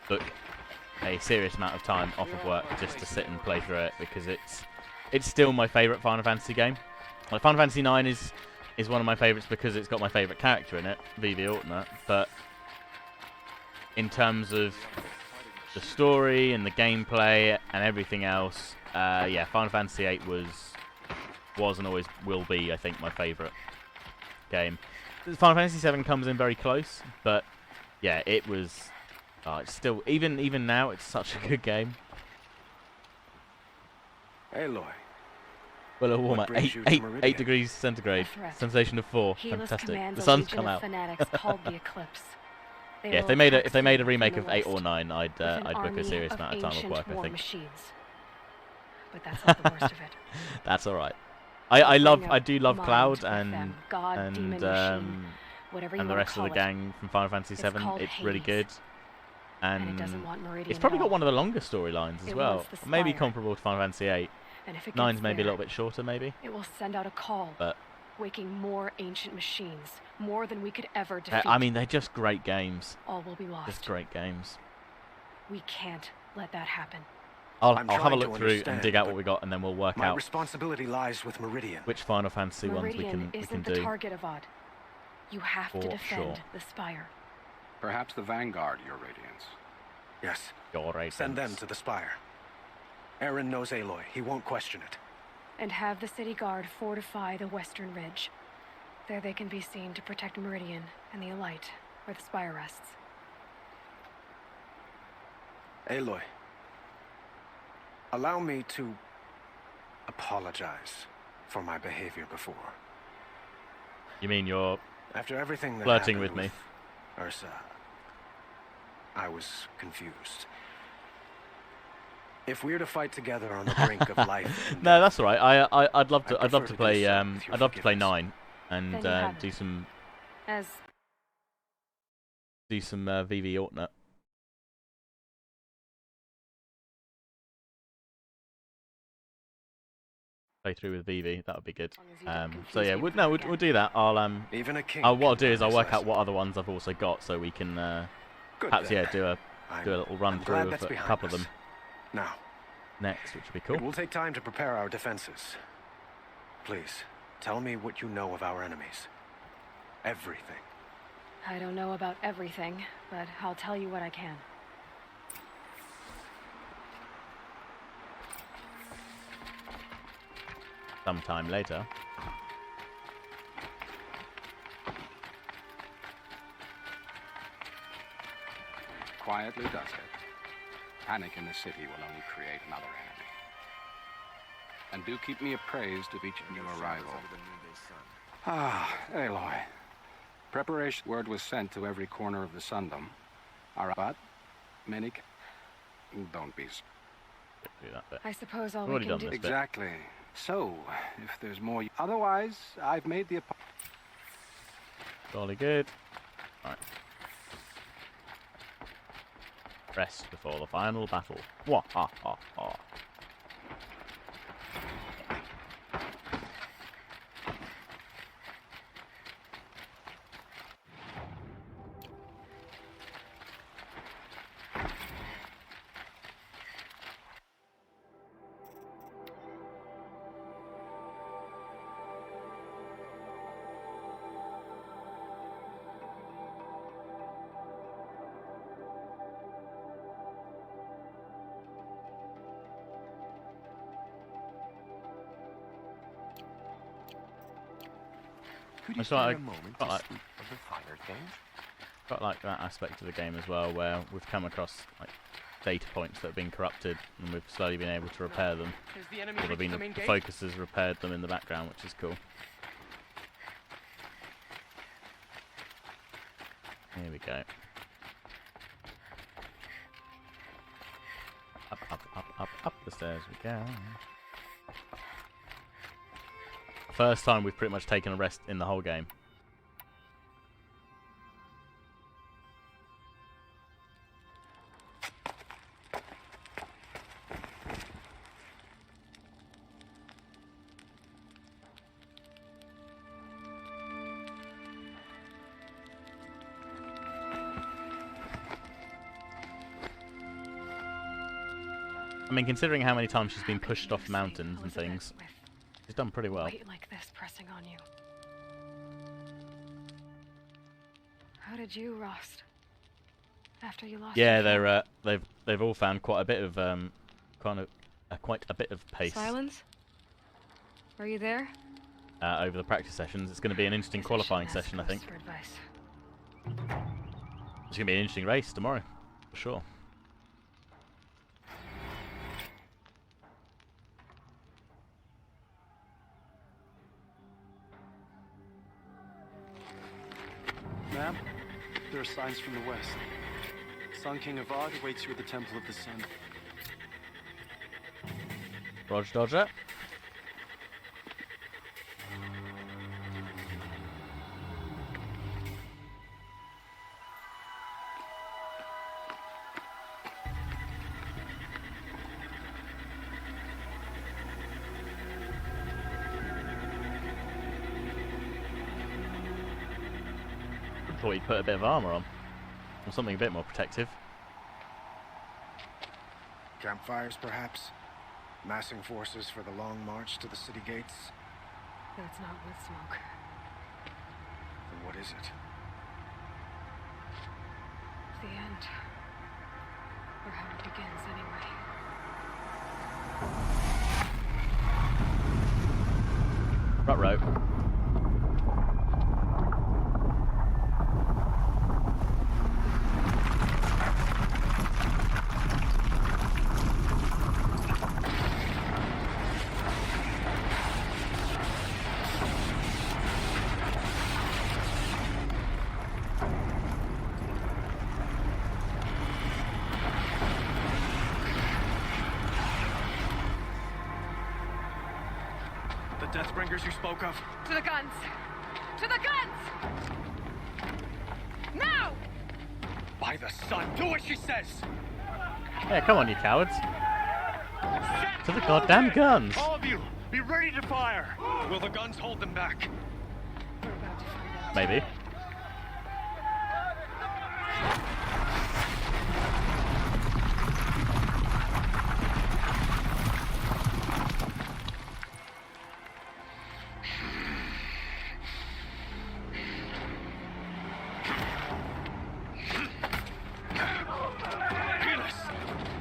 book a serious amount of time off of work just to sit and play through it, because it's still my favourite Final Fantasy game. Like, Final Fantasy IX is one of my favourites because it's got my favourite character in it, Vivi Ortner, but in terms of the story and the gameplay and everything else, yeah, Final Fantasy VIII was and always will be, I think, my favourite game. Final Fantasy VII comes in very close, but yeah, it was. It's still, even now, it's such a good game. Aloy. Well, a warmer, 8 degrees centigrade, sensation of 4, fantastic. The sun's come out. Called the Eclipse. Yeah, if they made a remake of 8 or 9, I'd book a serious amount of time of work, I think. Machines. But that's not the worst of it. That's all right. I do love Cloud and the rest of the gang from Final Fantasy VII. It's really good. And it's probably got one of the longer storylines as well. Maybe comparable to Final Fantasy VIII. 9's maybe a little bit shorter, maybe. It will send out a call, but waking more ancient machines, more than we could ever defeat. I mean, they're just great games. All will be lost. Just great games. We can't let that happen. I'll have a look through and dig out what we got, and then we'll work out. My responsibility lies with Meridian. Which Final Fantasy ones we can do. Meridian isn't the target, Avad. You have to defend the Spire. Perhaps the Vanguard, Your Radiance. Yes. Your Radiance. Send them to the Spire. Aaron knows Aloy. He won't question it. And have the City Guard fortify the Western Ridge. There they can be seen to protect Meridian and the Elite, where the Spire rests. Aloy. Allow me to apologize for my behavior before. You mean you're after everything that flirting with me? Ursa, I was confused. If we're to fight together on the brink of life, no, that's all right. I'd love to play 9 and do some VV Ortner. Play through with Vivi, that would be good. So yeah, we'll do that. What I'll do is I'll work out what other ones I've also got, so we can perhaps do a little run through of a couple of them. Now, next, which would be cool. It will take time to prepare our defenses. Please, tell me what you know of our enemies. Everything. I don't know about everything, but I'll tell you what I can. Sometime later. Quietly does it. Panic in the city will only create another enemy. And do keep me appraised of each new arrival. Aloy. Preparation word was sent to every corner of the Sundom. But many don't be. Do that bit. I suppose all we can do. Exactly. So, if there's more, otherwise, I've made the. Jolly good. Alright. Rest before the final battle. Wah ha ha ha. Could you That's right, spare a moment to quite like- speak of the Fire King? Quite like that aspect of the game as well, where we've come across like data points that have been corrupted, and we've slowly been able to repair them. Or the focus has repaired them in the background, which is cool. Here we go. Up the stairs we go. First time we've pretty much taken a rest in the whole game. I mean, considering how many times she's been pushed off mountains and things, she's done pretty well. Weight like this pressing on you. How did you rust? After you lost. Yeah, your they've all found quite a bit of quite a bit of pace Silence? Are you there? over the practice sessions. It's going to be an interesting qualifying session, I think. For advice. It's going to be an interesting race tomorrow, for sure. Ma'am, there are signs from the west. Sun King Avad awaits you at the Temple of the Sun. Roger, Dodger. Thought he'd put a bit of armor on, or something a bit more protective. Campfires, perhaps? Massing forces for the long march to the city gates? That's not with smoke. Then what is it? The end. Or how it begins, anyway. Ruh-roh. The Deathbringers you spoke of? To the guns! To the guns! Now! By the sun, do what she says! Yeah, come on, you cowards. To the goddamn guns! All of you, be ready to fire! Will the guns hold them back? We're about to find out. Maybe.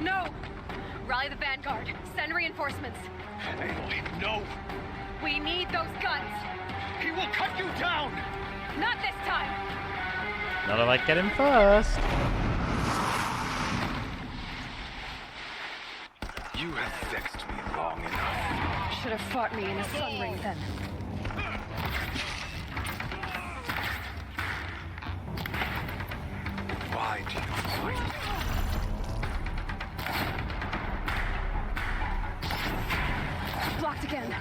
No! Rally the vanguard. Send reinforcements. Aloy, no! We need those guns. He will cut you down! Not this time! Not if I get him first. You have vexed me long enough. Should have fought me in a sun ring then. Why do you fight? Blocked again.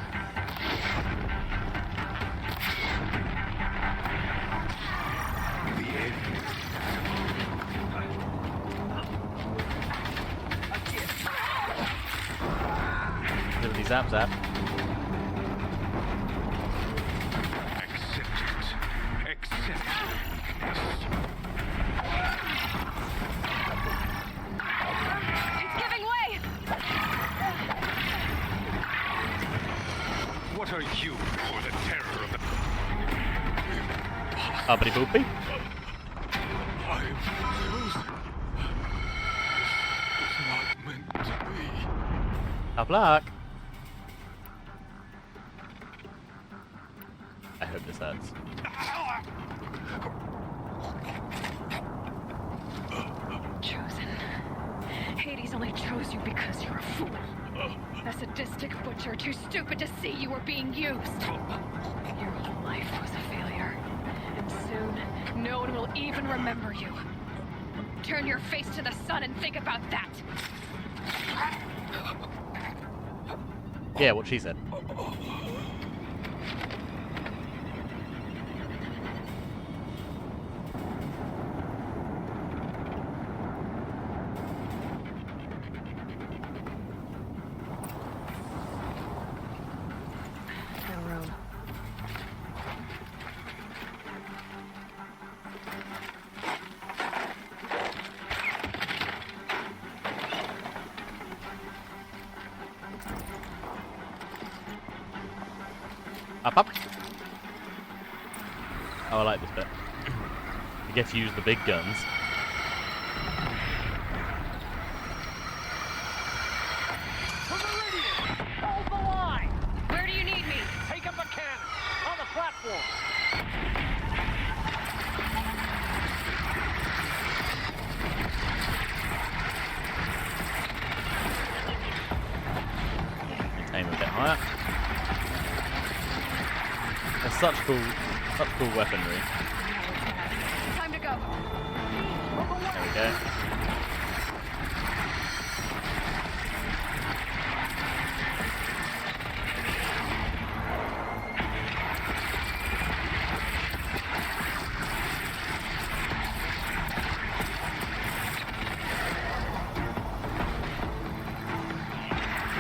The end. Liberty zap zap. Accept it. Accept your weakness. It's giving way! What are you for the terror of the... Uppity boopy. I'm frozen. It's not meant to be. Up luck. I hope this this hurts. Chosen. Hades only chose you because you're a fool. A sadistic butcher too stupid to see you were being used. Your whole life was a failure. And soon, no one will even remember you. Turn your face to the sun and think about that. Yeah, what she said. No room. Up, up. Oh, I like this bit. You get to use the big guns. Hold the line! Where do you need me? Take up a cannon! On the platform! Aim a bit higher. There's such cool weaponry. Time to go. There we go.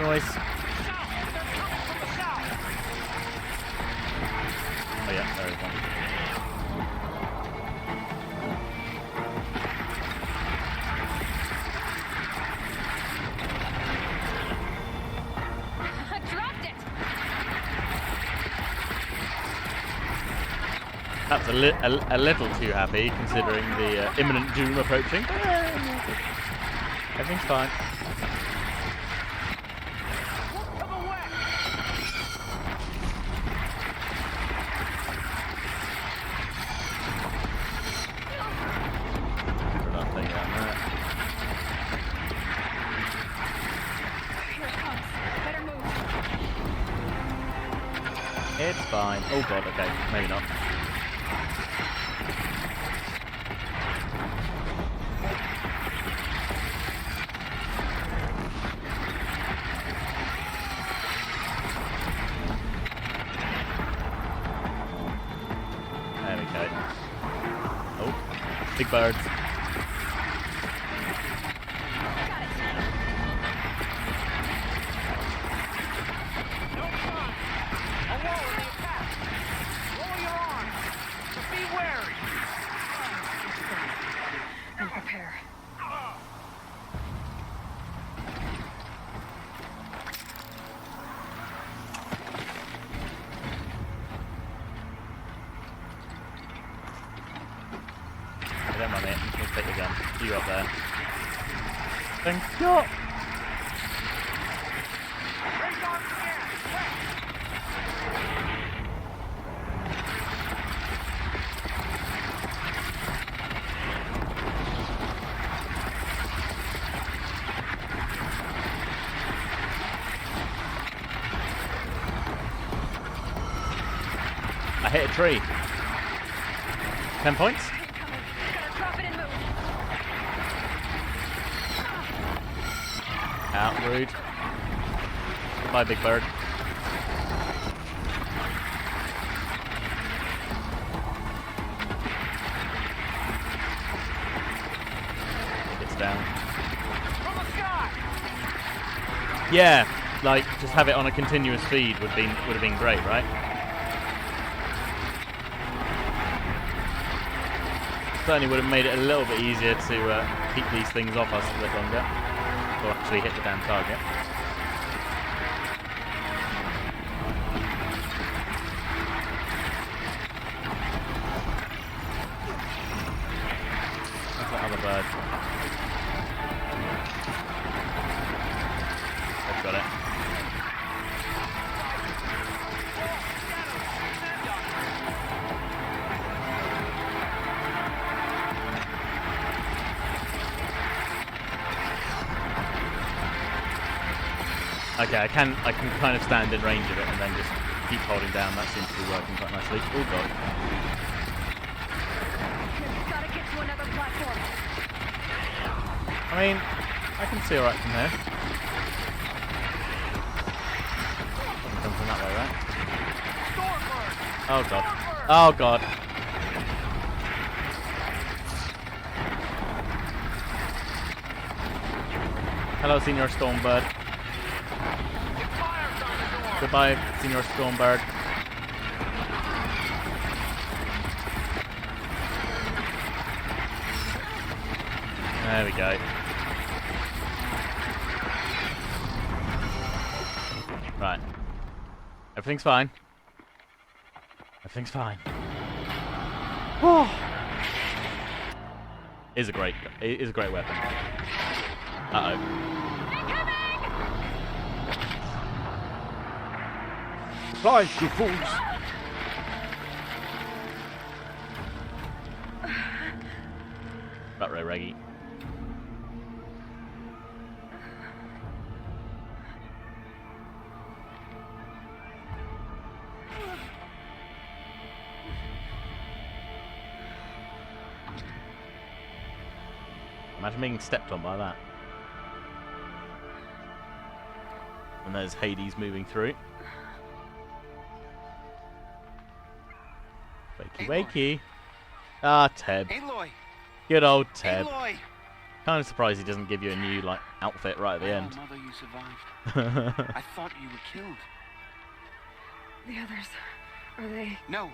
Noise. Oh yeah, there is one. Dropped it. Perhaps a little too happy considering the imminent doom approaching. Everything's fine. It's fine. Oh god, okay, maybe not. There we go. Oh, big birds. And prepare. I don't mind it. Let's take the gun. You up there. Thank God. I hit a tree. 10 points? Out, rude. Goodbye, big bird. It's down. Yeah, like just have it on a continuous feed would have been great, right? Certainly would have made it a little bit easier to keep these things off us a bit longer, or actually hit the damn target. Where's that other bird? I've got it. Okay, I can kind of stand in range of it and then just keep holding down. That seems to be working quite nicely. Oh god. Gotta get to another platform. I mean, I can see alright from here. Doesn't come from that way, right? Oh god. Oh god. Hello, Senior Stormbird. Goodbye, Senior Stormbird. There we go. Right. Everything's fine. Everything's fine. Oh. It is a great weapon. Uh-oh. Fly, you fools! Right, Reggie. Imagine being stepped on by that. And there's Hades moving through. Wakey, wakey. Ah, Teb. Aloy! Good old Teb. Aloy! Kind of surprised he doesn't give you a new outfit right at the end. Mother, you survived. I thought you were killed. The others, are they? No,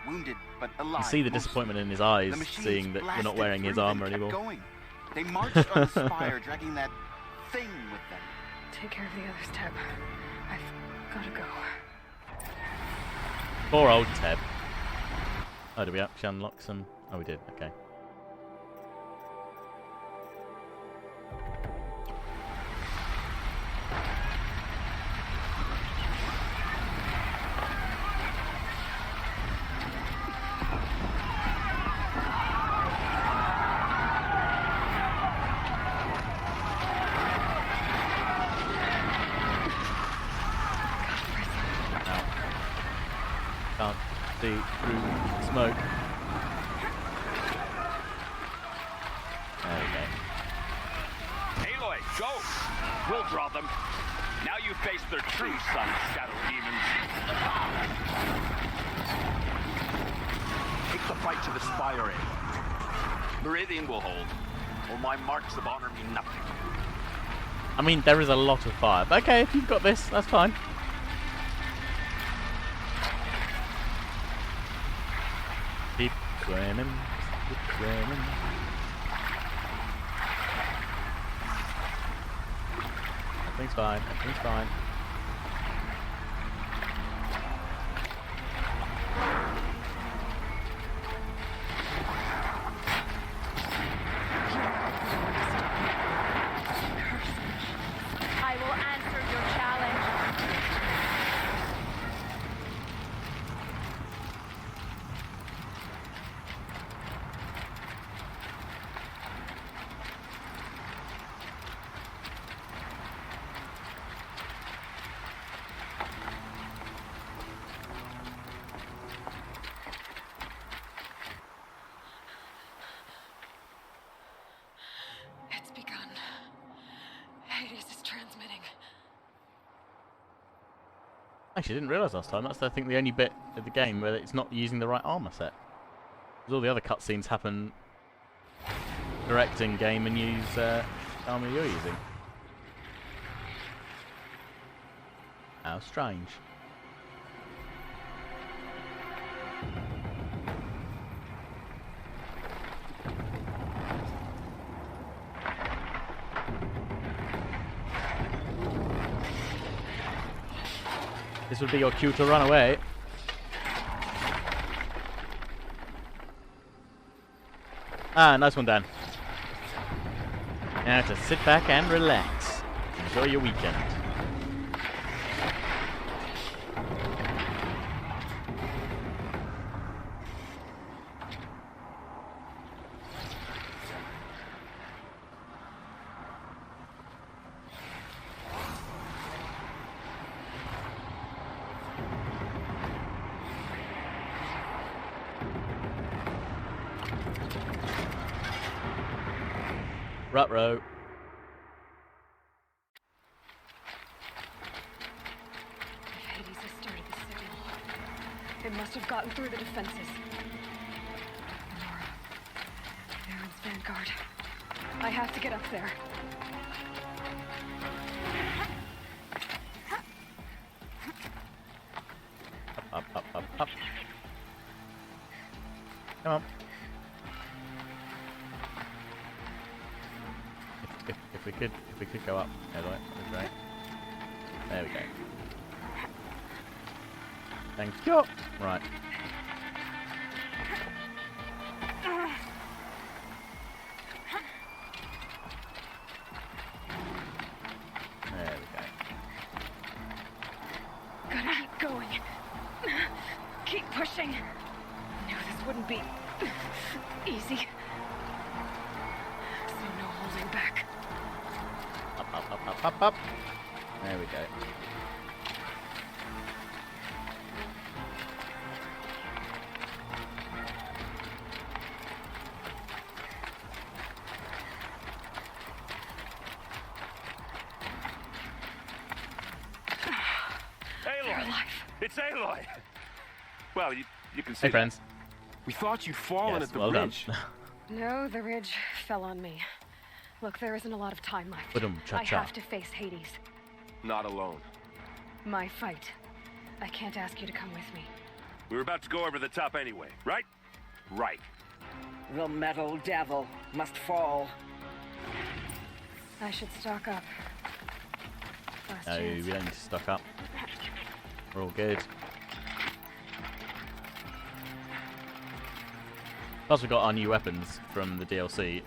wounded but alive. You see the mostly. disappointment in his eyes, The machines seeing that we're not blasted wearing his through, armor then kept anymore. Going. They marched on the spire, dragging that thing with them. Take care of the others, Teb. I've gotta go. Poor old Teb. Oh, did we actually unlock some? Oh, we did. Okay. Can't see through smoke. There we go. Aloy, go! We'll draw them. Now you face their true sons, Shadow Demons. Take the fight to the Spire, Aloy. Meridian will hold, or my marks of honor mean nothing. I mean, there is a lot of fire. But okay, if you've got this, that's fine. Keep swimming, keep swimming. Everything's fine, everything's fine. I will answer your challenge. It's begun. Hades is transmitting. Actually, I didn't realise last time. That's, I think, the only bit of the game where it's not using the right armour set. Because all the other cutscenes happen direct in game and use armour you're using. How strange. This would be your cue to run away. Ah, nice one, Dan. Now to sit back and relax. Enjoy your weekend. Ruh-roh. If Hades has started the signal, it must have gotten through the defenses. Nora, Baron's vanguard. I have to get up there. Up, up, up, up. Come on. If we could go up, that'd be great. There we go. Thank you. Right. There we go. Gotta keep going. Keep pushing. Knew this wouldn't be easy. So no holding back. Up, up, up, up, up, up. There we go. Aloy! It's Aloy! Well, you can see. Hey, friends. We thought you'd fallen Yes, at the well done. bridge. No, the ridge fell on me. Look, there isn't a lot of time left. Cha-cha. I have to face Hades. Not alone. My fight. I can't ask you to come with me. We were about to go over the top anyway, right? Right. The metal devil must fall. I should stock up. Last No, chance. we don't need to stock up. We're all good. Plus we've got our new weapons from the DLC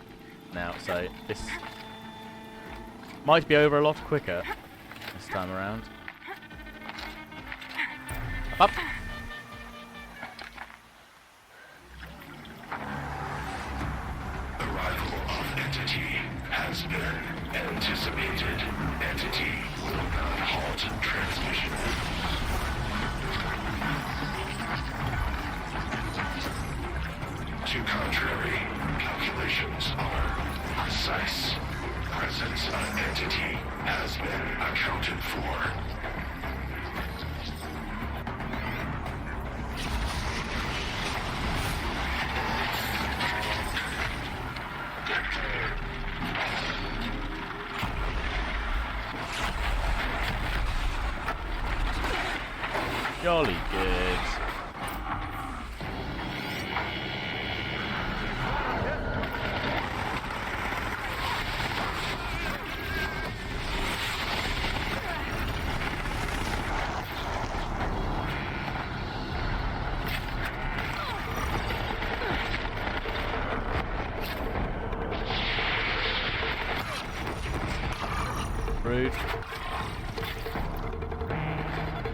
now, so this might be over a lot quicker this time around. Up! Arrival of Entity has been anticipated. Entity will not halt transmission. To contrary, calculations are precise. Presence of Entity has been accounted for. Jolly good. Rude.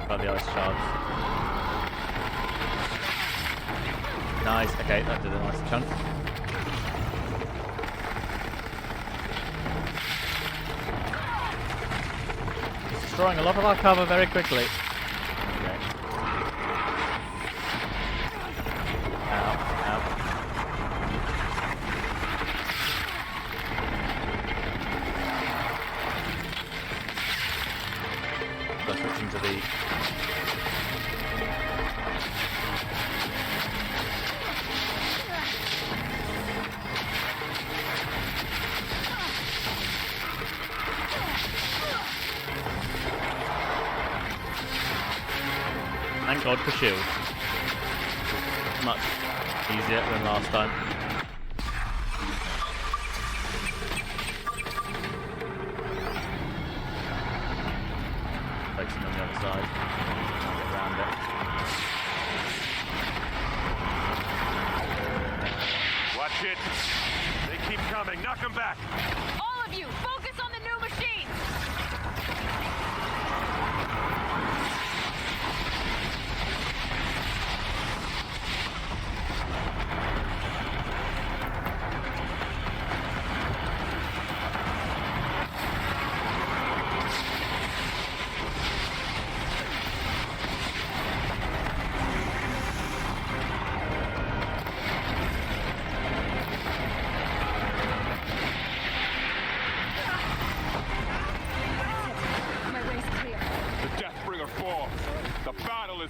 Got the ice shards. Nice, okay, that did a nice chunk. It's destroying a lot of our cover very quickly. Okay. Ow, ow. So switching to the Thank God for shield. Much easier than last time. Focusing on the other side. Get around it. Watch it. They keep coming. Knock them back. All of you, focus on the new machines!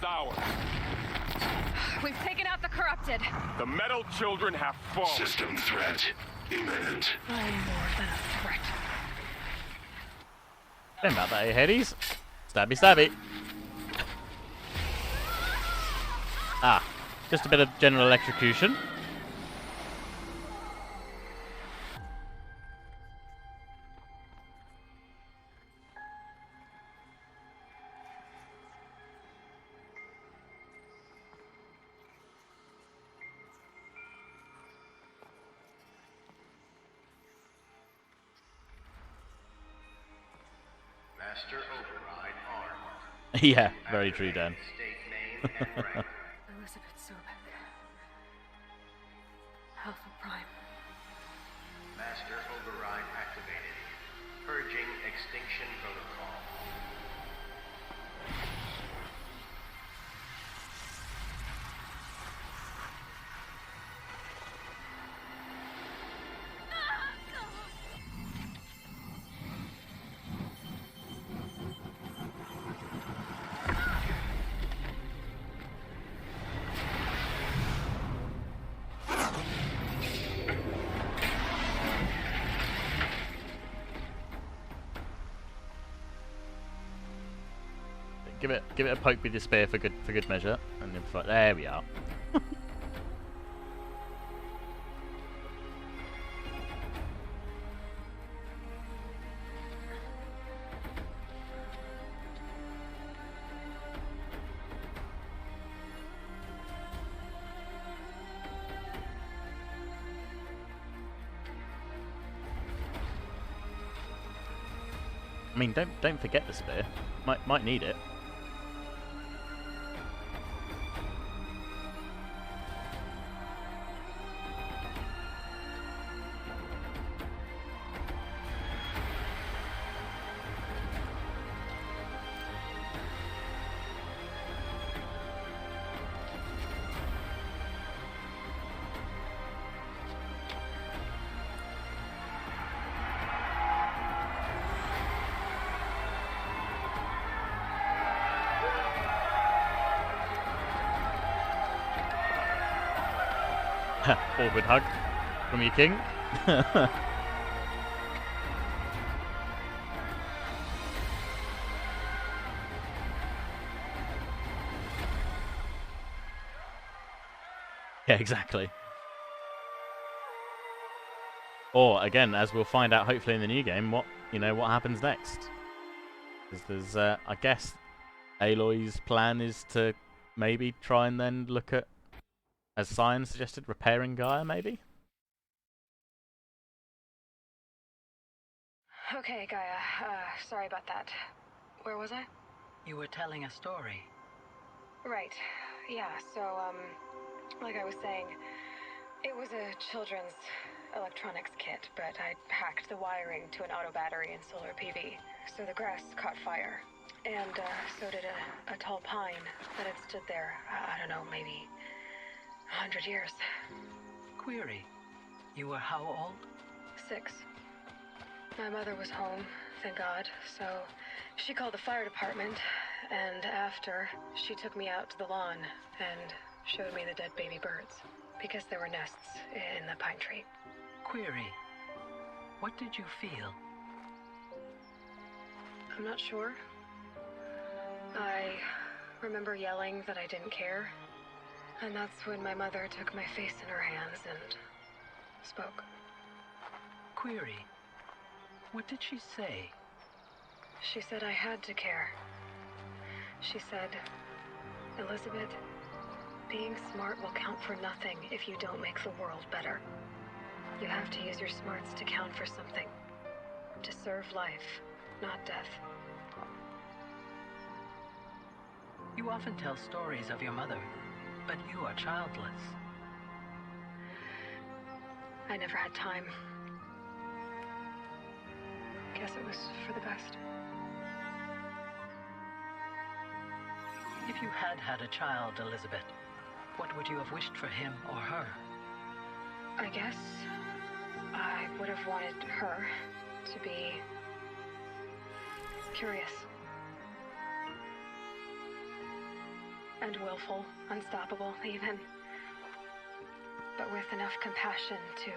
ours. We've taken out the corrupted. The metal children have fallen. System threat imminent. I'm more than a threat. Don't about that, Hades. Stabby, stabby. Ah, just a bit of general electrocution. Master Override armed. Yeah, very true, Dan. Elizabeth Sobek. Alpha Prime. Master Override activated. Purging extinction protocol. Give it a poke with your spear for good measure, and then there we are. I mean, don't forget the spear. Might need it. Awkward hug from your king. Yeah, exactly. Or again, as we'll find out hopefully in the new game, what happens next. Because there's, I guess, Aloy's plan is to maybe try and then look at, as Cyan suggested, repairing Gaia, maybe? Okay, Gaia. Sorry about that. Where was I? You were telling a story. Right. Yeah, so, like I was saying, it was a children's electronics kit, but I'd hacked the wiring to an auto battery and solar PV. So the grass caught fire. And, so did a tall pine that had stood there, I don't know, maybe 100 years. Query. You were how old? 6. My mother was home, thank God, so she called the fire department, and after, she took me out to the lawn and showed me the dead baby birds, because there were nests in the pine tree. Query. What did you feel? I'm not sure. I remember yelling that I didn't care. And that's when my mother took my face in her hands and spoke. Query. What did she say? She said I had to care. She said, Elizabeth, being smart will count for nothing if you don't make the world better. You have to use your smarts to count for something. To serve life, not death. You often tell stories of your mother, but you are childless. I never had time. Guess it was for the best. If you had had a child, Elizabeth, what would you have wished for him or her? I guess I would have wanted her to be curious. And willful, unstoppable even. But with enough compassion to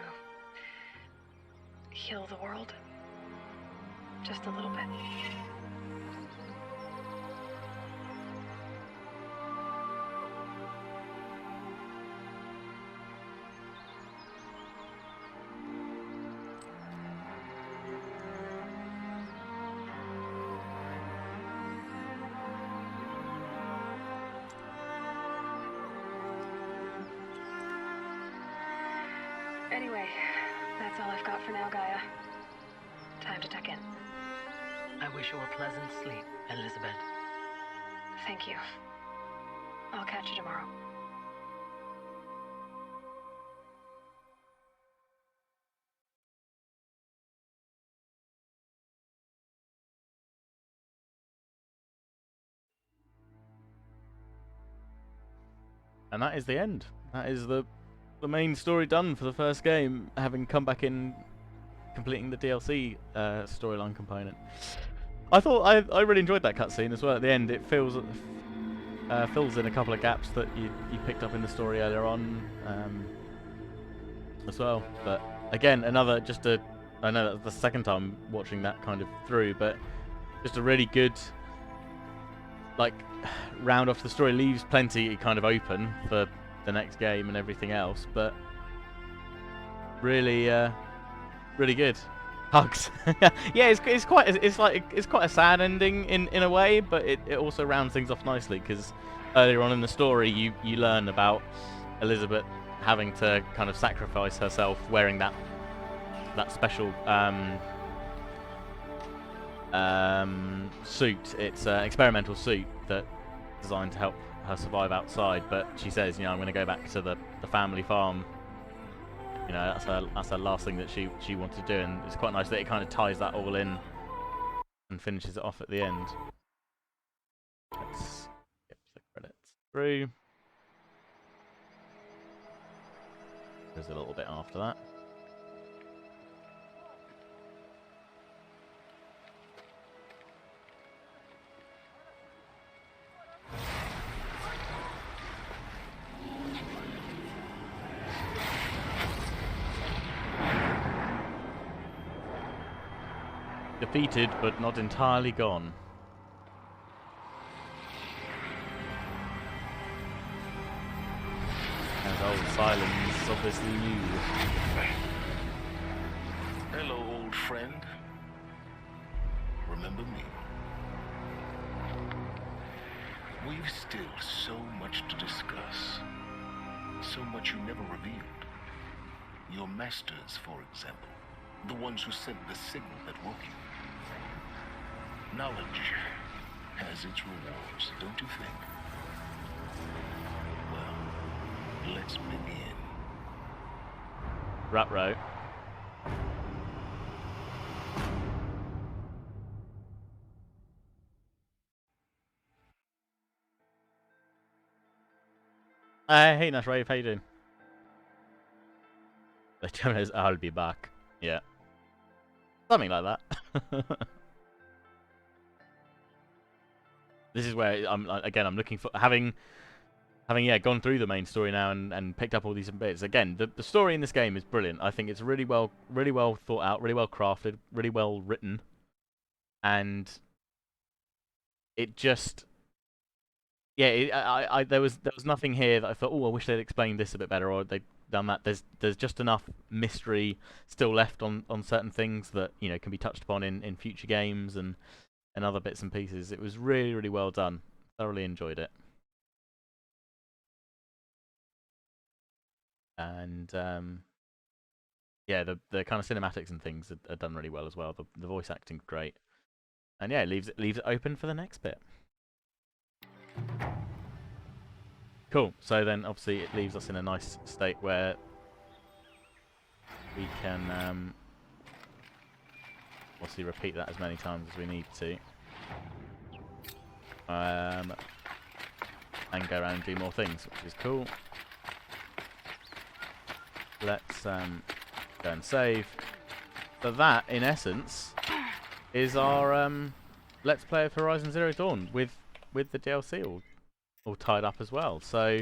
heal the world. Just a little bit. Anyway, that's all I've got for now, Gaia. Time to tuck in. I wish you a pleasant sleep, Elizabeth. Thank you. I'll catch you tomorrow. And that is the end. That is the main story done for the first game, having come back in, completing the DLC storyline component. I thought I really enjoyed that cutscene as well. At the end, it fills in a couple of gaps that you picked up in the story earlier on as well. But again, I know that's the second time watching that kind of through, but just a really good round off the story. Leaves plenty kind of open for the next game and everything else, but really really good. Hugs. Yeah, it's quite a sad ending in a way, but it also rounds things off nicely, because earlier on in the story you learn about Elizabeth having to kind of sacrifice herself wearing that special suit. It's an experimental suit that's designed to help her survive outside, but she says, I'm going to go back to the family farm. That's her last thing that she wanted to do, and it's quite nice that it kind of ties that all in and finishes it off at the end. Let's get the credits through. There's a little bit after that. Defeated, but not entirely gone. As old Silence obviously knew. Hello, old friend. Remember me? We've still so much to discuss. So much you never revealed. Your masters, for example. The ones who sent the signal that woke you. Knowledge has its rewards, don't you think? Well, let's begin. Ruh-roh. Hey Nash Rave, how you doing? The term is I'll be back. Yeah. Something like that. This is where I'm looking for having gone through the main story now and picked up all these bits. Again, the story in this game is brilliant. I think it's really well thought out, really well crafted, really well written, and it just there was nothing here that I thought, oh, I wish they'd explained this a bit better, or they'd done that. There's just enough mystery still left on certain things that can be touched upon in future games and other bits and pieces. It was really, really well done. Thoroughly enjoyed it. And yeah, the kind of cinematics and things are done really well as well. The voice acting's great. And yeah, it leaves it open for the next bit. Cool. So then obviously it leaves us in a nice state where we can obviously repeat that as many times as we need to. And go around and do more things, which is cool. Let's go and save. So that, in essence, is our Let's Play of Horizon Zero Dawn with the DLC all tied up as well. So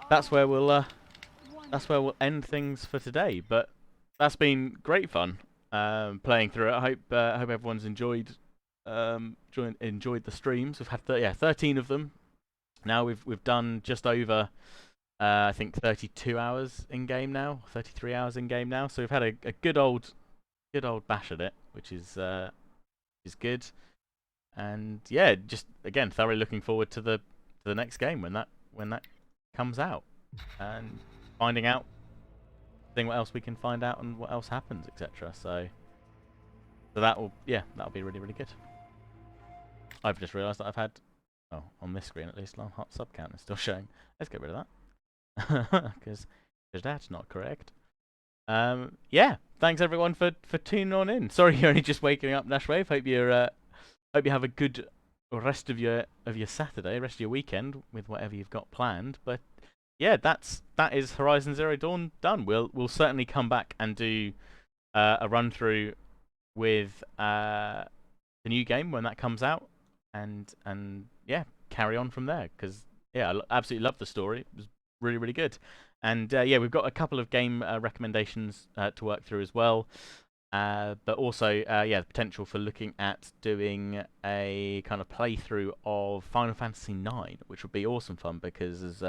that's where we'll end things for today. But that's been great fun playing through it. I hope everyone's enjoyed the streams. We've had 13 of them. Now we've done just over I think 32 hours in game now, 33 hours in game now. So we've had a good old bash at it, which is good. And yeah, just again thoroughly looking forward to the next game when that comes out, and finding out, seeing what else we can find out and what else happens, etc. So that'll be really, really good. I've just realised that I've had, on this screen at least, long hot sub count is still showing. Let's get rid of that because that's not correct. Yeah, thanks everyone for tuning on in. Sorry you're only just waking up, Nashwave. Hope you have a good rest of your Saturday, rest of your weekend with whatever you've got planned. But yeah, that is Horizon Zero Dawn done. We'll certainly come back and do a run through with the new game when that comes out, and yeah, carry on from there, because yeah, I absolutely love the story. It was really, really good. And yeah, we've got a couple of game recommendations to work through as well. But also, yeah, the potential for looking at doing a kind of playthrough of Final Fantasy IX, which would be awesome fun, because as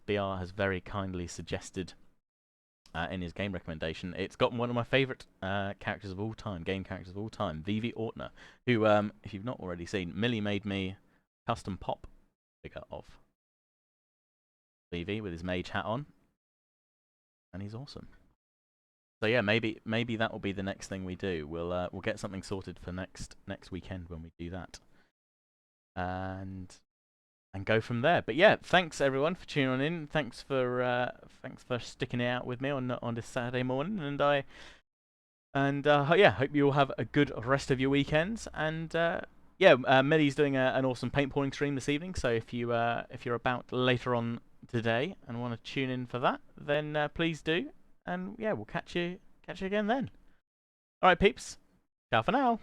BR has very kindly suggested in his game recommendation, it's got one of my favourite characters of all time, game characters of all time, Vivi Ortner, who, if you've not already seen, Millie made me custom pop figure of Vivi with his mage hat on, and he's awesome. So yeah, maybe that will be the next thing we do. We'll get something sorted for next weekend when we do that, and go from there. But yeah, thanks everyone for tuning on in. Thanks for sticking it out with me on this Saturday morning, and yeah, hope you all have a good rest of your weekends. And yeah, Millie's doing an awesome paintballing stream this evening. So if you're about later on today and want to tune in for that, then please do. And yeah, we'll catch you again then. All right, peeps. Ciao for now.